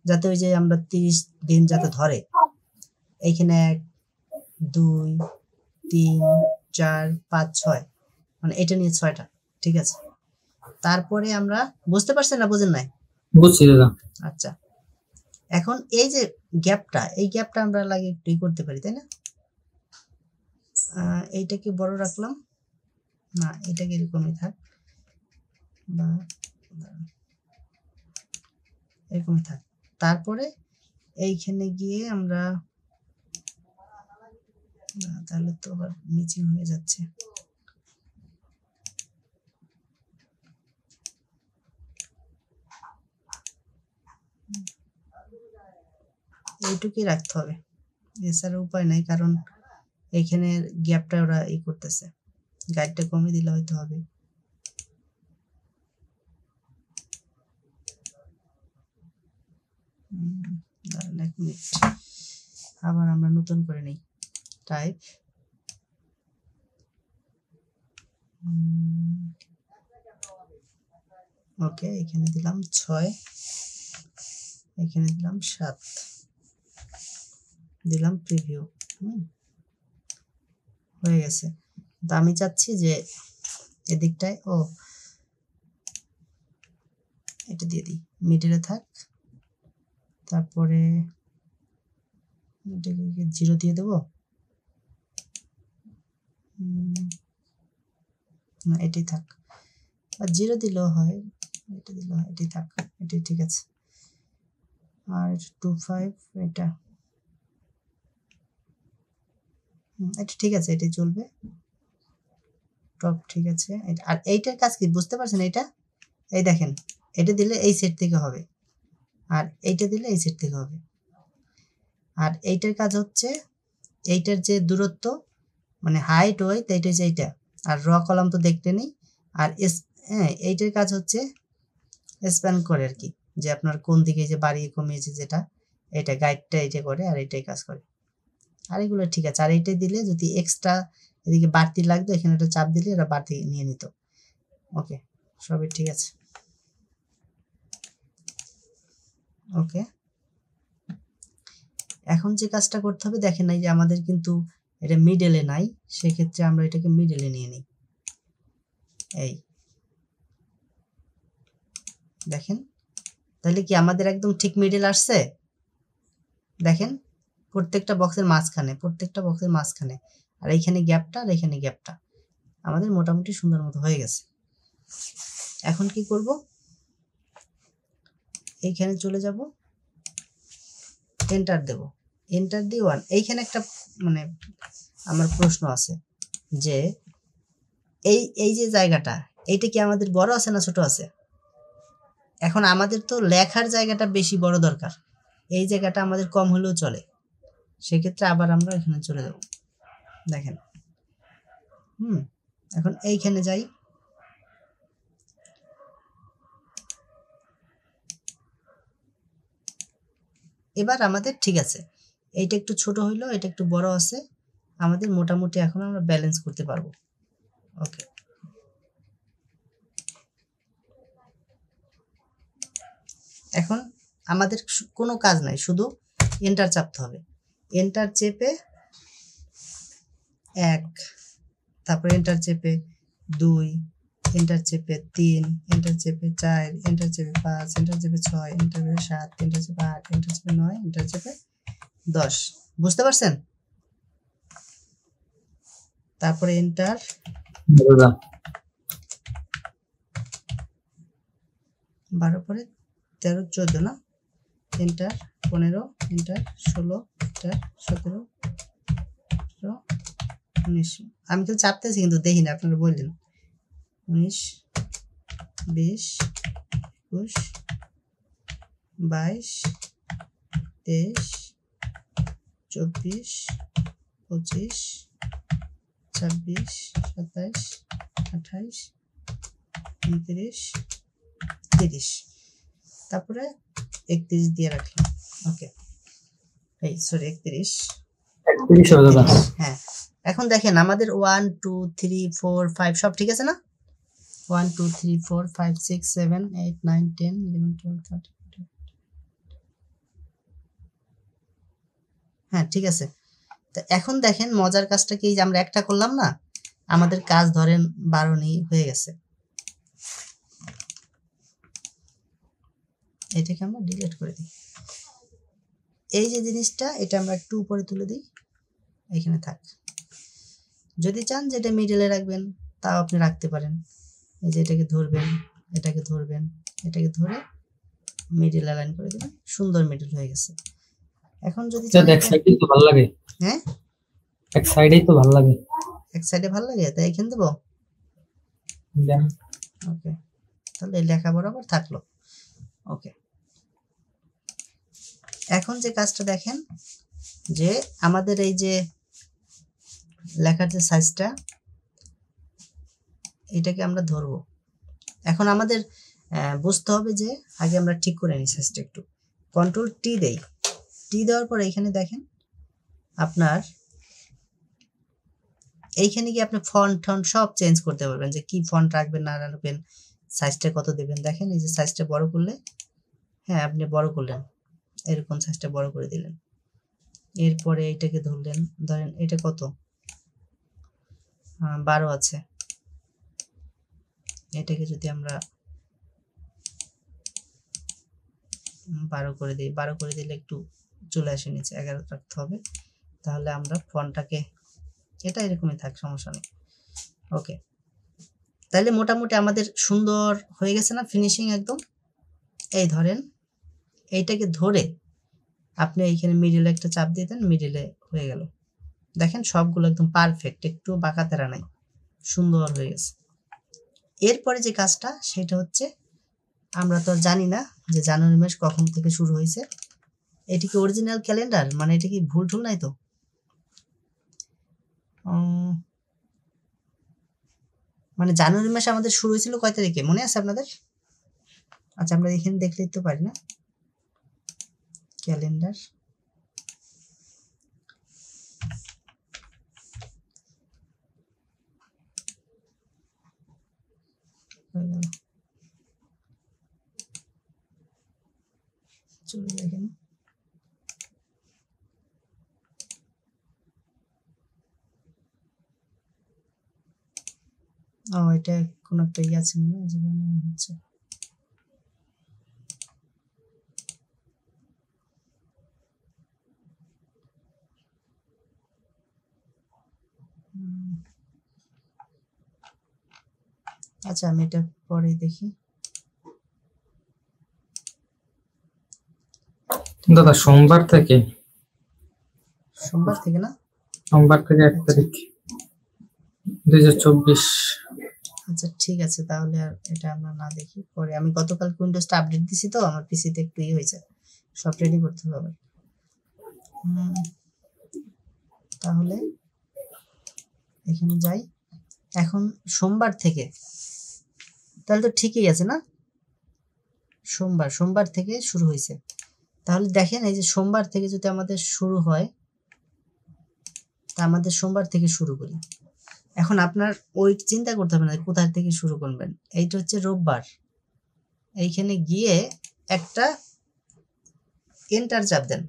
যাতে ওই যে আমরা 30 দিন যাতে ধরে, এইখানে 1 2 3 4 5 6, মানে এটা নিয়ে 6টা, ঠিক আছে। তারপরে আমরা বুঝতে পারছেন না বুঝেন নাই? বুঝছি দাদা। আচ্ছা, এখন এই যে গ্যাপটা, এই গ্যাপটা আমরা লাগে একটু করতে পারি, তাই না? এইটাকে বড় রাখলাম না, এটাকে এরকমই থাক, বা এরকমই থাক। তারপরে এইখানে গিয়ে আমরা, তাহলে তো আবার মিচিং হয়ে যাচ্ছে, এইটুকুই রাখতে হবে, এছাড়া উপায় নাই, কারণ এইখানে গ্যাপটা ওরা ই করতেছে, গাইডটা কমিয়ে দিলে হয়তো হবে। দাঁড়ান 1 মিনিট, আবার আমরা নতুন করে নেই। টাইপ ওকে, এখানে দিলাম 6, এখানে দিলাম 7, দিলাম প্রিভিউ। হয়ে গেছে। তো আমি চাচ্ছি যে এদিকটায় এটা দিয়ে দিই, মিডলে থাক, তারপরে এটাকে 0 দিয়ে দেবো, না এটাই থাক, আর 0 দিলেও হয়, এটা দিলেও হয়, এটাই থাক, এটাই ঠিক আছে। আর 25 এটা এটা ঠিক আছে, এটাই চলবে। টপ ঠিক আছে। আর এইটার কাজ কি বুঝতে পারছেন? এই দেখেন, এটা দিলে এই সেট থেকে হবে, আর এইটা দিলে এই সেট থেকে হবে। আর এইটার কাজ হচ্ছে এইটার যে দূরত্ব মানে হাইট ওয়েট, এইটা হচ্ছে এইটা। আর র কলাম তো দেখতে নেই। আর এইটার কাজ হচ্ছে স্প্যান করে আর কি, যে আপনার কোন দিকে যে বাড়িয়ে কমিয়েছে যেটা, এটা গাইডটা এটা করে, আর এটাই কাজ করে। আর এগুলো ঠিক আছে। আর এইটাই দিলে যদি এক্সট্রা এদিকে বাড়তি লাগতো, এখানে একটা চাপ দিলে এরা বাড়তি নিয়ে নিত। ওকে, সবই ঠিক আছে। ওকে, এখন যে কাজটা করতে হবে দেখেন, এই যে আমাদের কিন্তু এটা মিডলে নাই, সেক্ষেত্রে আমরা এটাকে মিডলে নিয়ে নিই। এই দেখেন, তাহলে কি আমাদের একদম ঠিক মিডল আসছে? দেখেন, প্রত্যেকটা বক্সের মাঝখানে, আর এইখানে গ্যাপটা, আর এইখানে গ্যাপটা আমাদের মোটামুটি সুন্দর মতো হয়ে গেছে। এখন কি করব, এইখানে চলে যাব, এন্টার দেব, এন্টার দিয়ে 1। এইখানে একটা মানে আমার প্রশ্ন আছে যে এই যে জায়গাটা, এইটা কি আমাদের বড় আছে না ছোট আছে? এখন আমাদের তো লেখার জায়গাটা বেশি বড় দরকার, এই জায়গাটা আমাদের কম হলেও চলে। সেক্ষেত্রে আবার আমরা এখানে চলে যাব। দেখেন, এখন এইখানে যাই, এবার আমাদের ঠিক আছে। এইটা একটু ছোট হইলো, এটা একটু বড় আছে, আমাদের মোটামুটি এখন আমরা ব্যালেন্স করতে পারবো। ওকে, এখন আমাদের কোনো কাজ নাই, শুধু এন্টার চাপতে হবে। এন্টার চেপে 1, তারপর এন্টার চেপে 2, এন্টার চেপে 3, এন্টার চেপে 4, এন্টার চেপে 5, এন্টার চেপে 6, এন্টার চেপে 7, এন্টার চেপে 8, এন্টার চেপে 9, এন্টার চেপে 10। বুঝতে পারছেন? তারপরে এন্টার 12 পরে 13, 14 না, এন্টার 15, এন্টার 16, এন্টার 17, 18, 19। আমি তো চাপতেছি কিন্তু দেখি না, আপনারা বললেন 19, 20, 21, 22, 23, 24, 25, 26, 27, 28, 29, 30, তারপরে 31 দিয়ে রাখলাম। ওকে, এই সরি 31 হয়ে যাবে। হ্যাঁ, এখন দেখেন আমাদের 1 2 3 4 5 সব ঠিক আছে না? 1 2 3 4 5 6 7 8 9 10 11 12 13। হ্যাঁ ঠিক আছে। তো এখন দেখেন মজার কাজটা কি, যে আমরা একটা করলাম না, আমাদের কাজ ধরেন 12 নেই হয়ে গেছে। এটাকে আমরা ডিলিট করে দিই। এই যে জিনিসটা, এটা আমরা একটু উপরে তুলে দিই, এখানে থাক। যদি চান যেটা মিডলে রাখবেন তাও আপনি রাখতে পারেন। এই যে এটাকে ধরবেন, এটাকে ধরবেন, এটাকে ধরে মিডল অ্যালাইন করে দিবেন, সুন্দর মিডল হয়ে গেছে। এখন যদি চান এক সাইডেই তো ভালো লাগে, হ্যাঁ এক সাইডেই তো ভালো লাগে, এক সাইডে ভালো লাগে, তাই এখানে দেবো। দেন। ওকে, তাহলে এই লেখা বরাবর থাকলো। ওকে, এখন যে কাজটা দেখেন, যে আমাদের এই যে লেখার যে সাইজটা, এটাকে আমরা ধরবো। এখন আমাদের বুঝতে হবে যে আগে আমরা ঠিক করে নিই সাইজটা একটু। কন্ট্রোল টি দেই, টি দেওয়ার পর এখানে দেখেন আপনার এইখানে কি আপনি ফন্ট টন্ট সব চেঞ্জ করতে পারবেন, যে কি ফন্ট রাখবেন না রাখবেন, সাইজটা কত দেবেন। দেখেন এই যে সাইজটা বড় করলে, হ্যাঁ আপনি বড় করলেন, এরকম সাইজটা বড় করে দিলেন। এরপরে এইটাকে ধরলেন, ধরেন এটা কত 12 আছে, এটাকে যদি আমরা 12 করে দিই, 12 করে দিলে একটু চলে আসে নিচে, 11 রাখতে হবে। তাহলে আমরা ফন্টটাকে এটা এরকমই থাক, সমস্যা নেই। ওকে, তাহলে মোটামুটি আমাদের সুন্দর হয়ে গেছে না, ফিনিশিং একদম। এই ধরেন এইটাকে ধরে আপনি এইখানে মিডিলে একটা চাপ দিয়ে দেন, মিডিলে হয়ে গেল। দেখেন সবগুলো একদম পারফেক্ট, একটু বাঁকা তেরা নাই, সুন্দর হয়ে গেছে। এরপরে যে কাজটা সেটা হচ্ছে, আমরা তো আর জানি না যে জানুয়ারি মাস কখন থেকে শুরু হয়েছে। এটি কি অরিজিনাল ক্যালেন্ডার, মানে এটা কি ভুল টুল নাই তো? মানে জানুয়ারি মাসে আমাদের শুরু হয়েছিল কয় তারিখে মনে আছে আপনাদের? আচ্ছা আমরা এখানে দেখলেই তো পারি না, ক্যালেন্ডার চলে দেখেন। ও এটা কোন একটা ইয়ে আছে মনে হয়, যেখানে হচ্ছে আচ্ছা আমি এটা পরে দেখি। দাদা সোমবার থেকে, সোমবার থেকে না? সোমবার থেকে 1 তারিখ 2024। আচ্ছা ঠিক আছে, তাহলে আর এটা আমরা না দেখি, পরে আমি গতকাল উইন্ডোজটা আপডেট দিছি তো আমার পিসিতে একটু ইয়ে হয়েছে, সব রেডি করতে হবে। তাহলে এখানে যাই, এখন সোমবার থেকে, তাহলে তো ঠিকই আছে না? সোমবার থেকে শুরু হয়েছে। তাহলে দেখেন এই যে সোমবার থেকে যদি আমাদের শুরু হয়, তা আমাদের সোমবার থেকে শুরু করি। এখন আপনার ওই চিন্তা করতে হবে না কোথায় থেকে শুরু করবেন। এইটা হচ্ছে রোববার, এইখানে গিয়ে একটা এন্টার চাপ দেন,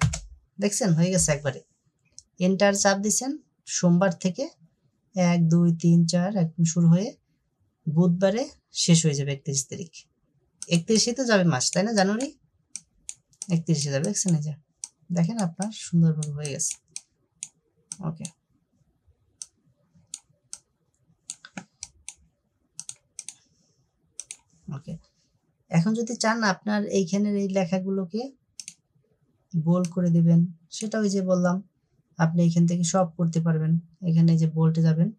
দেখছেন হয়ে গেছে একবারে। এন্টার চাপ দিচ্ছেন, সোমবার থেকে 1 2 3 4 একদম শুরু হয়ে বুধবারে শেষ হয়ে যাবে 31 তারিখ। 31 তো যাবে মাস, তাই না? জানুয়ারি 31 যাবে, দেখছেন এই যে দেখেন আপনার সুন্দরভাবে হয়ে গেছে। ওকে, ওকে এখন যদি চান আপনার এইখানের এই লেখাগুলোকে বোল্ড করে দিবেন, সেটা ওই যে বললাম আপনি এখান থেকে সব করতে পারবেন। এখানে যে বোল্টে যাবেন,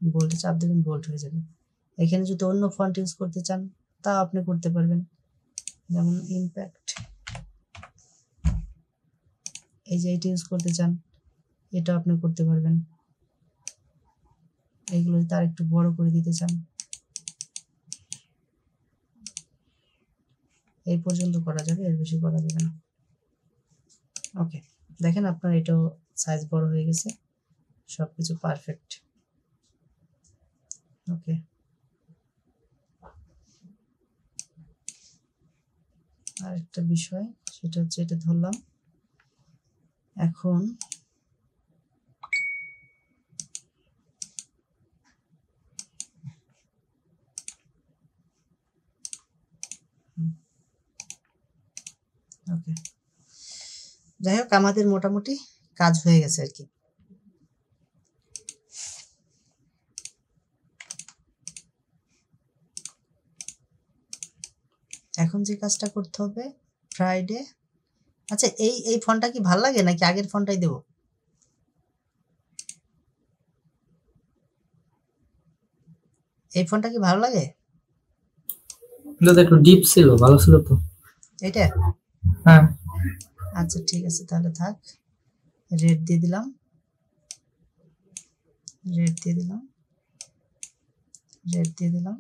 বোল্টে চাপ দেবেন, বোল্ট হয়ে যাবে। এখানে যদি অন্য ফন্ট ইউজ করতে চান তাও আপনি করতে পারবেন, যেমন ইমপ্যাক্ট, এই যে এটা ইউজ করতে চান এটাও আপনি করতে পারবেন। এইগুলো তার একটু বড় করে দিতে চান, এই পর্যন্ত করা যাবে, এর বেশি করা যাবে না। ওকে, দেখেন আপনার এটাও সাইজ বড় হয়ে গেছে, সবকিছু পারফেক্ট। ওকে, আর একটা বিষয় সেটা হচ্ছে এটা ধরলাম। এখন ওকে, যাই হোক আমাদের মোটামুটি কাজ হয়ে গেছে আর কি। এখন যে কাজটা করতে হবে ফ্রাইডে, আচ্ছা এই ফন্টটা কি ভালো লাগে নাকি আগের ফন্টটাই দেব? এই ফন্টটা কি ভালো লাগে? দাদা একটু ডিপ ছিল, ভালো ছিল তো এটা? হ্যাঁ। আচ্ছা ঠিক আছে তাহলে থাক, রেড দিয়ে দিলাম, রেড দিয়ে দিলাম, রেড দিয়ে দিলাম,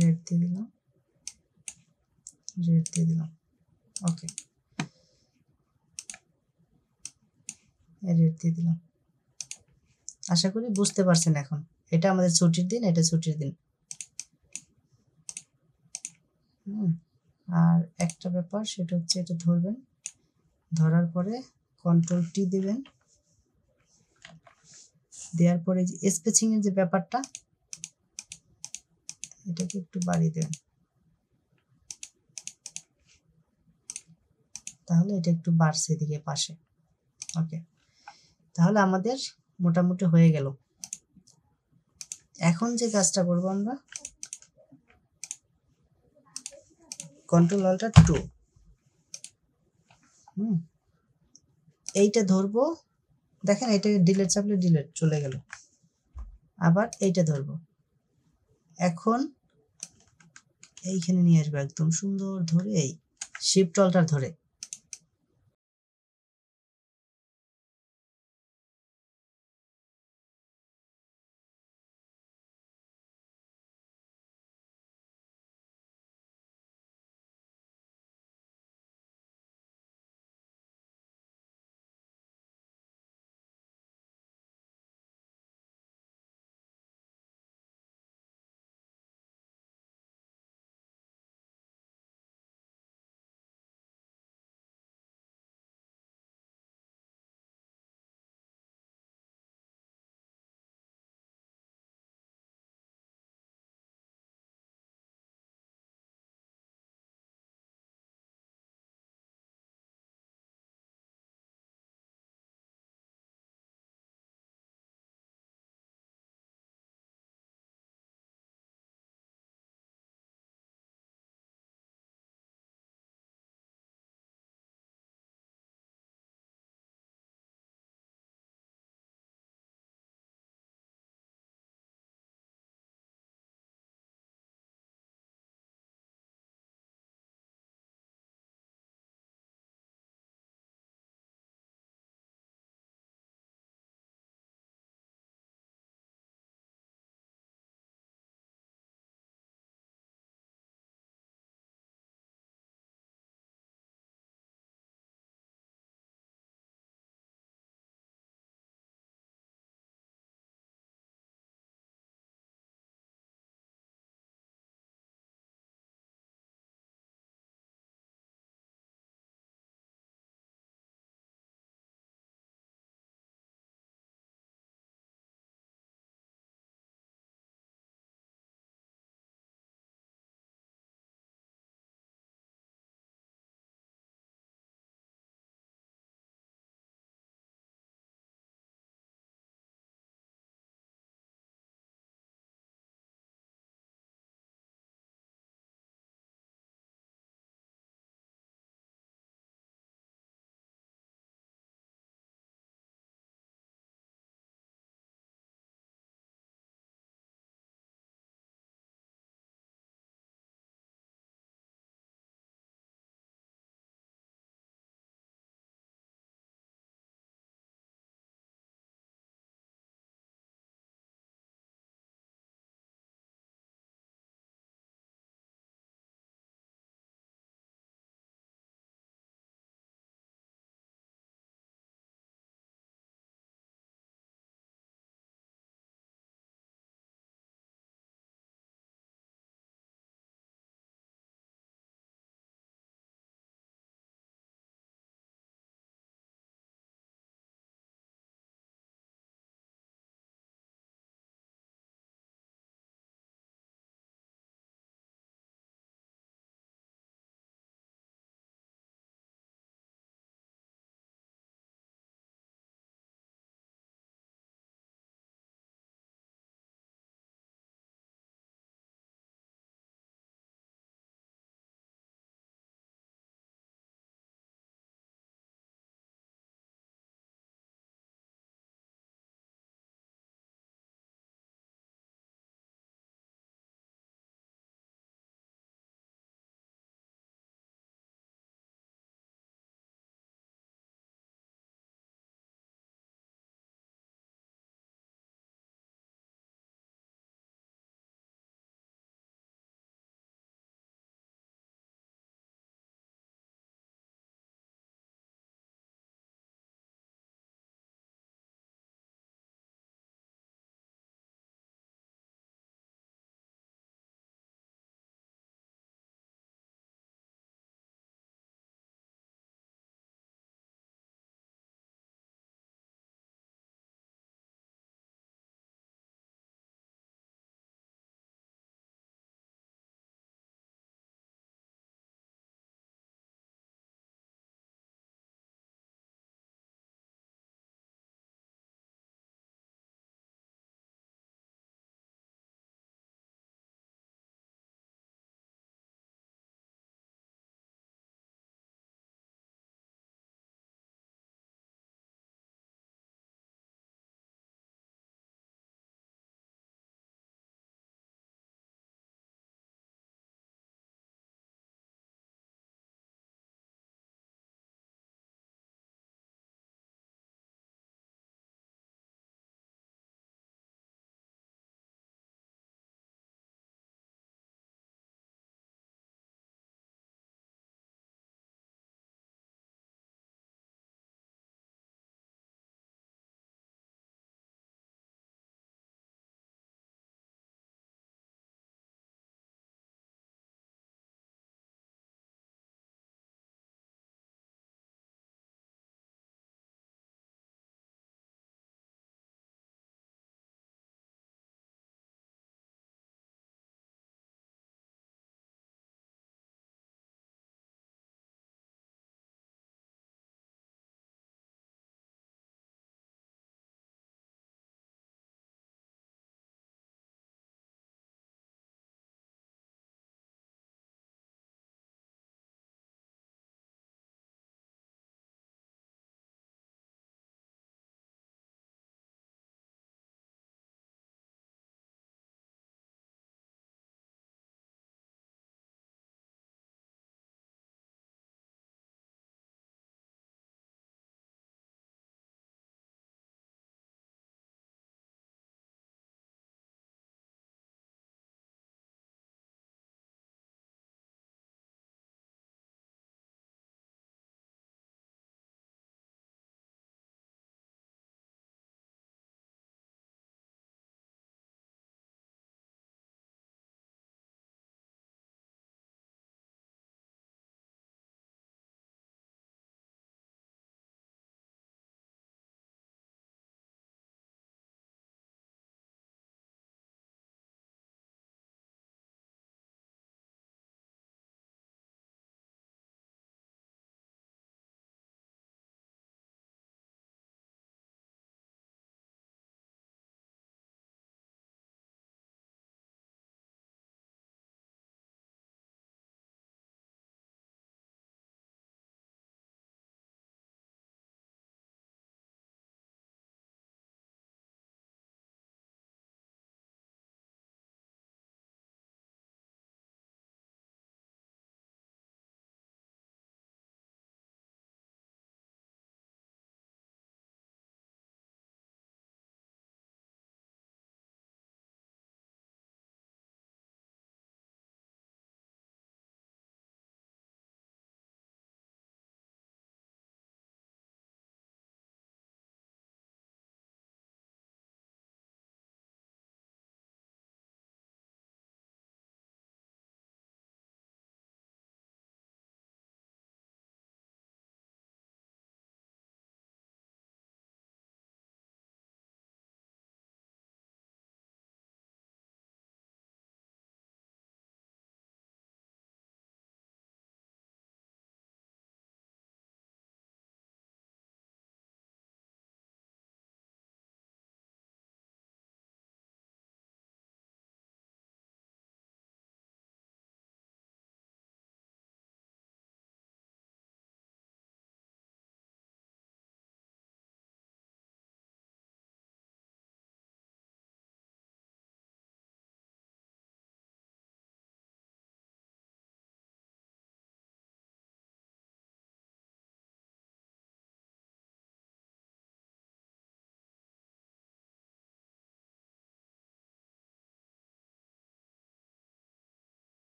রেড দিয়ে দিলাম, রেড দিয়ে দিলাম। ওকে, রেড দিয়ে দিলাম। আশা করি বুঝতে পারছেন এখন। এটা আমাদের ছুটির দিন, এটা ছুটির দিন। আর একটা ব্যাপার, সেটা হচ্ছে এটা ধরবেন, ধরার পরে কন্ট্রোল টি দিবেন, দেওয়ার পরে যে স্পেসিং এর যে ব্যাপারটা, এটাকে একটু বাড়িয়ে দেবেন, তাহলে এটা একটু বাড়ছে এদিকে পাশে। ওকে, তাহলে আমাদের মোটামুটি হয়ে গেল। এখন যে কাজটা করব আমরা, কন্ট্রোল অল্টার 2, এইটা ধরবো, দেখেন এটাকে ডিলিট চাপলে ডিলিট চলে গেল। আবার এইটা ধরবো, এখন এইখানে নিয়ে আসবো একদম সুন্দর ধরে, এই শিফট অল্টার ধরে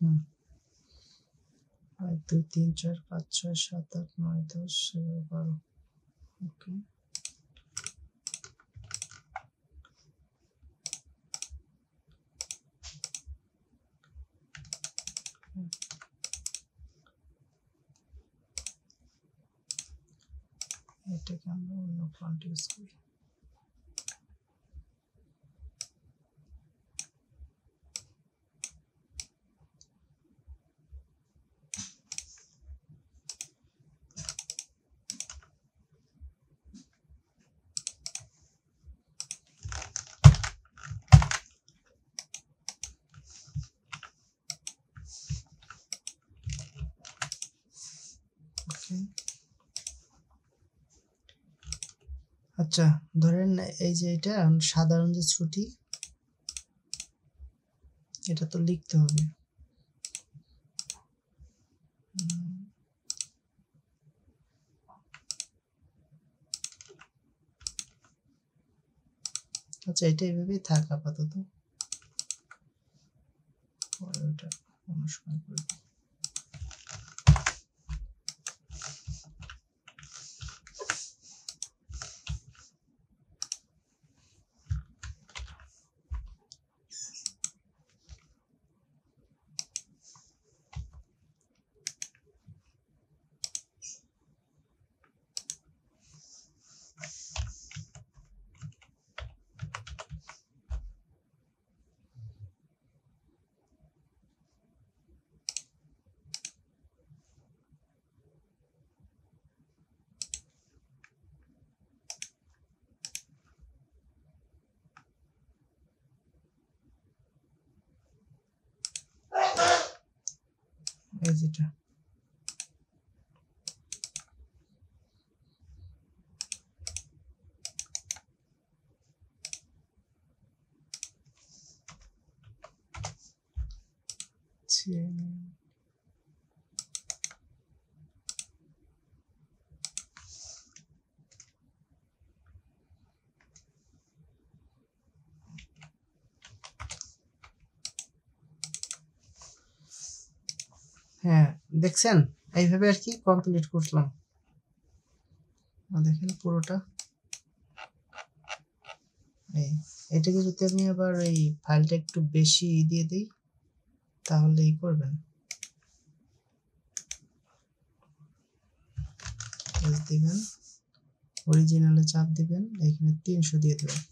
1 2 3 4 5 6 7 8 9 10 11 12 ওকে এটাকে আমরা অন্য ফন্ট ইউজ করি আচ্ছা ধরেন এই যে এটা সাধারণ যে ছুটি এটা তো লিখতে হবে আচ্ছা এটা এইভাবেই থাক আপাতত পরে ওটা অন্য সময় করব এই যেটা হ্যাঁ দেখছেন এইভাবে আর কি কমপ্লিট করলাম দেখেন পুরোটা এটাকে যদি আমি আবার এই ফাইলটা একটু বেশি দিয়ে দিই তাহলে এই করবেন দিবেন অরিজিনালে চাপ দিবেন এখানে 300 দিয়ে দেবেন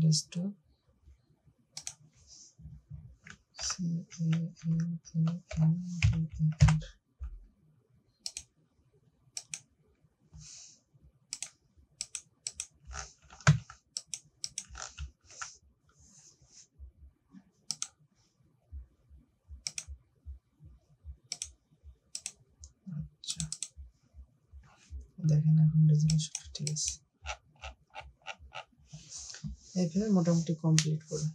ডেস্কটপ দেখেন এখন রেজোলিউশন ঠিক আছে এইভাবে মোটামুটি কমপ্লিট করে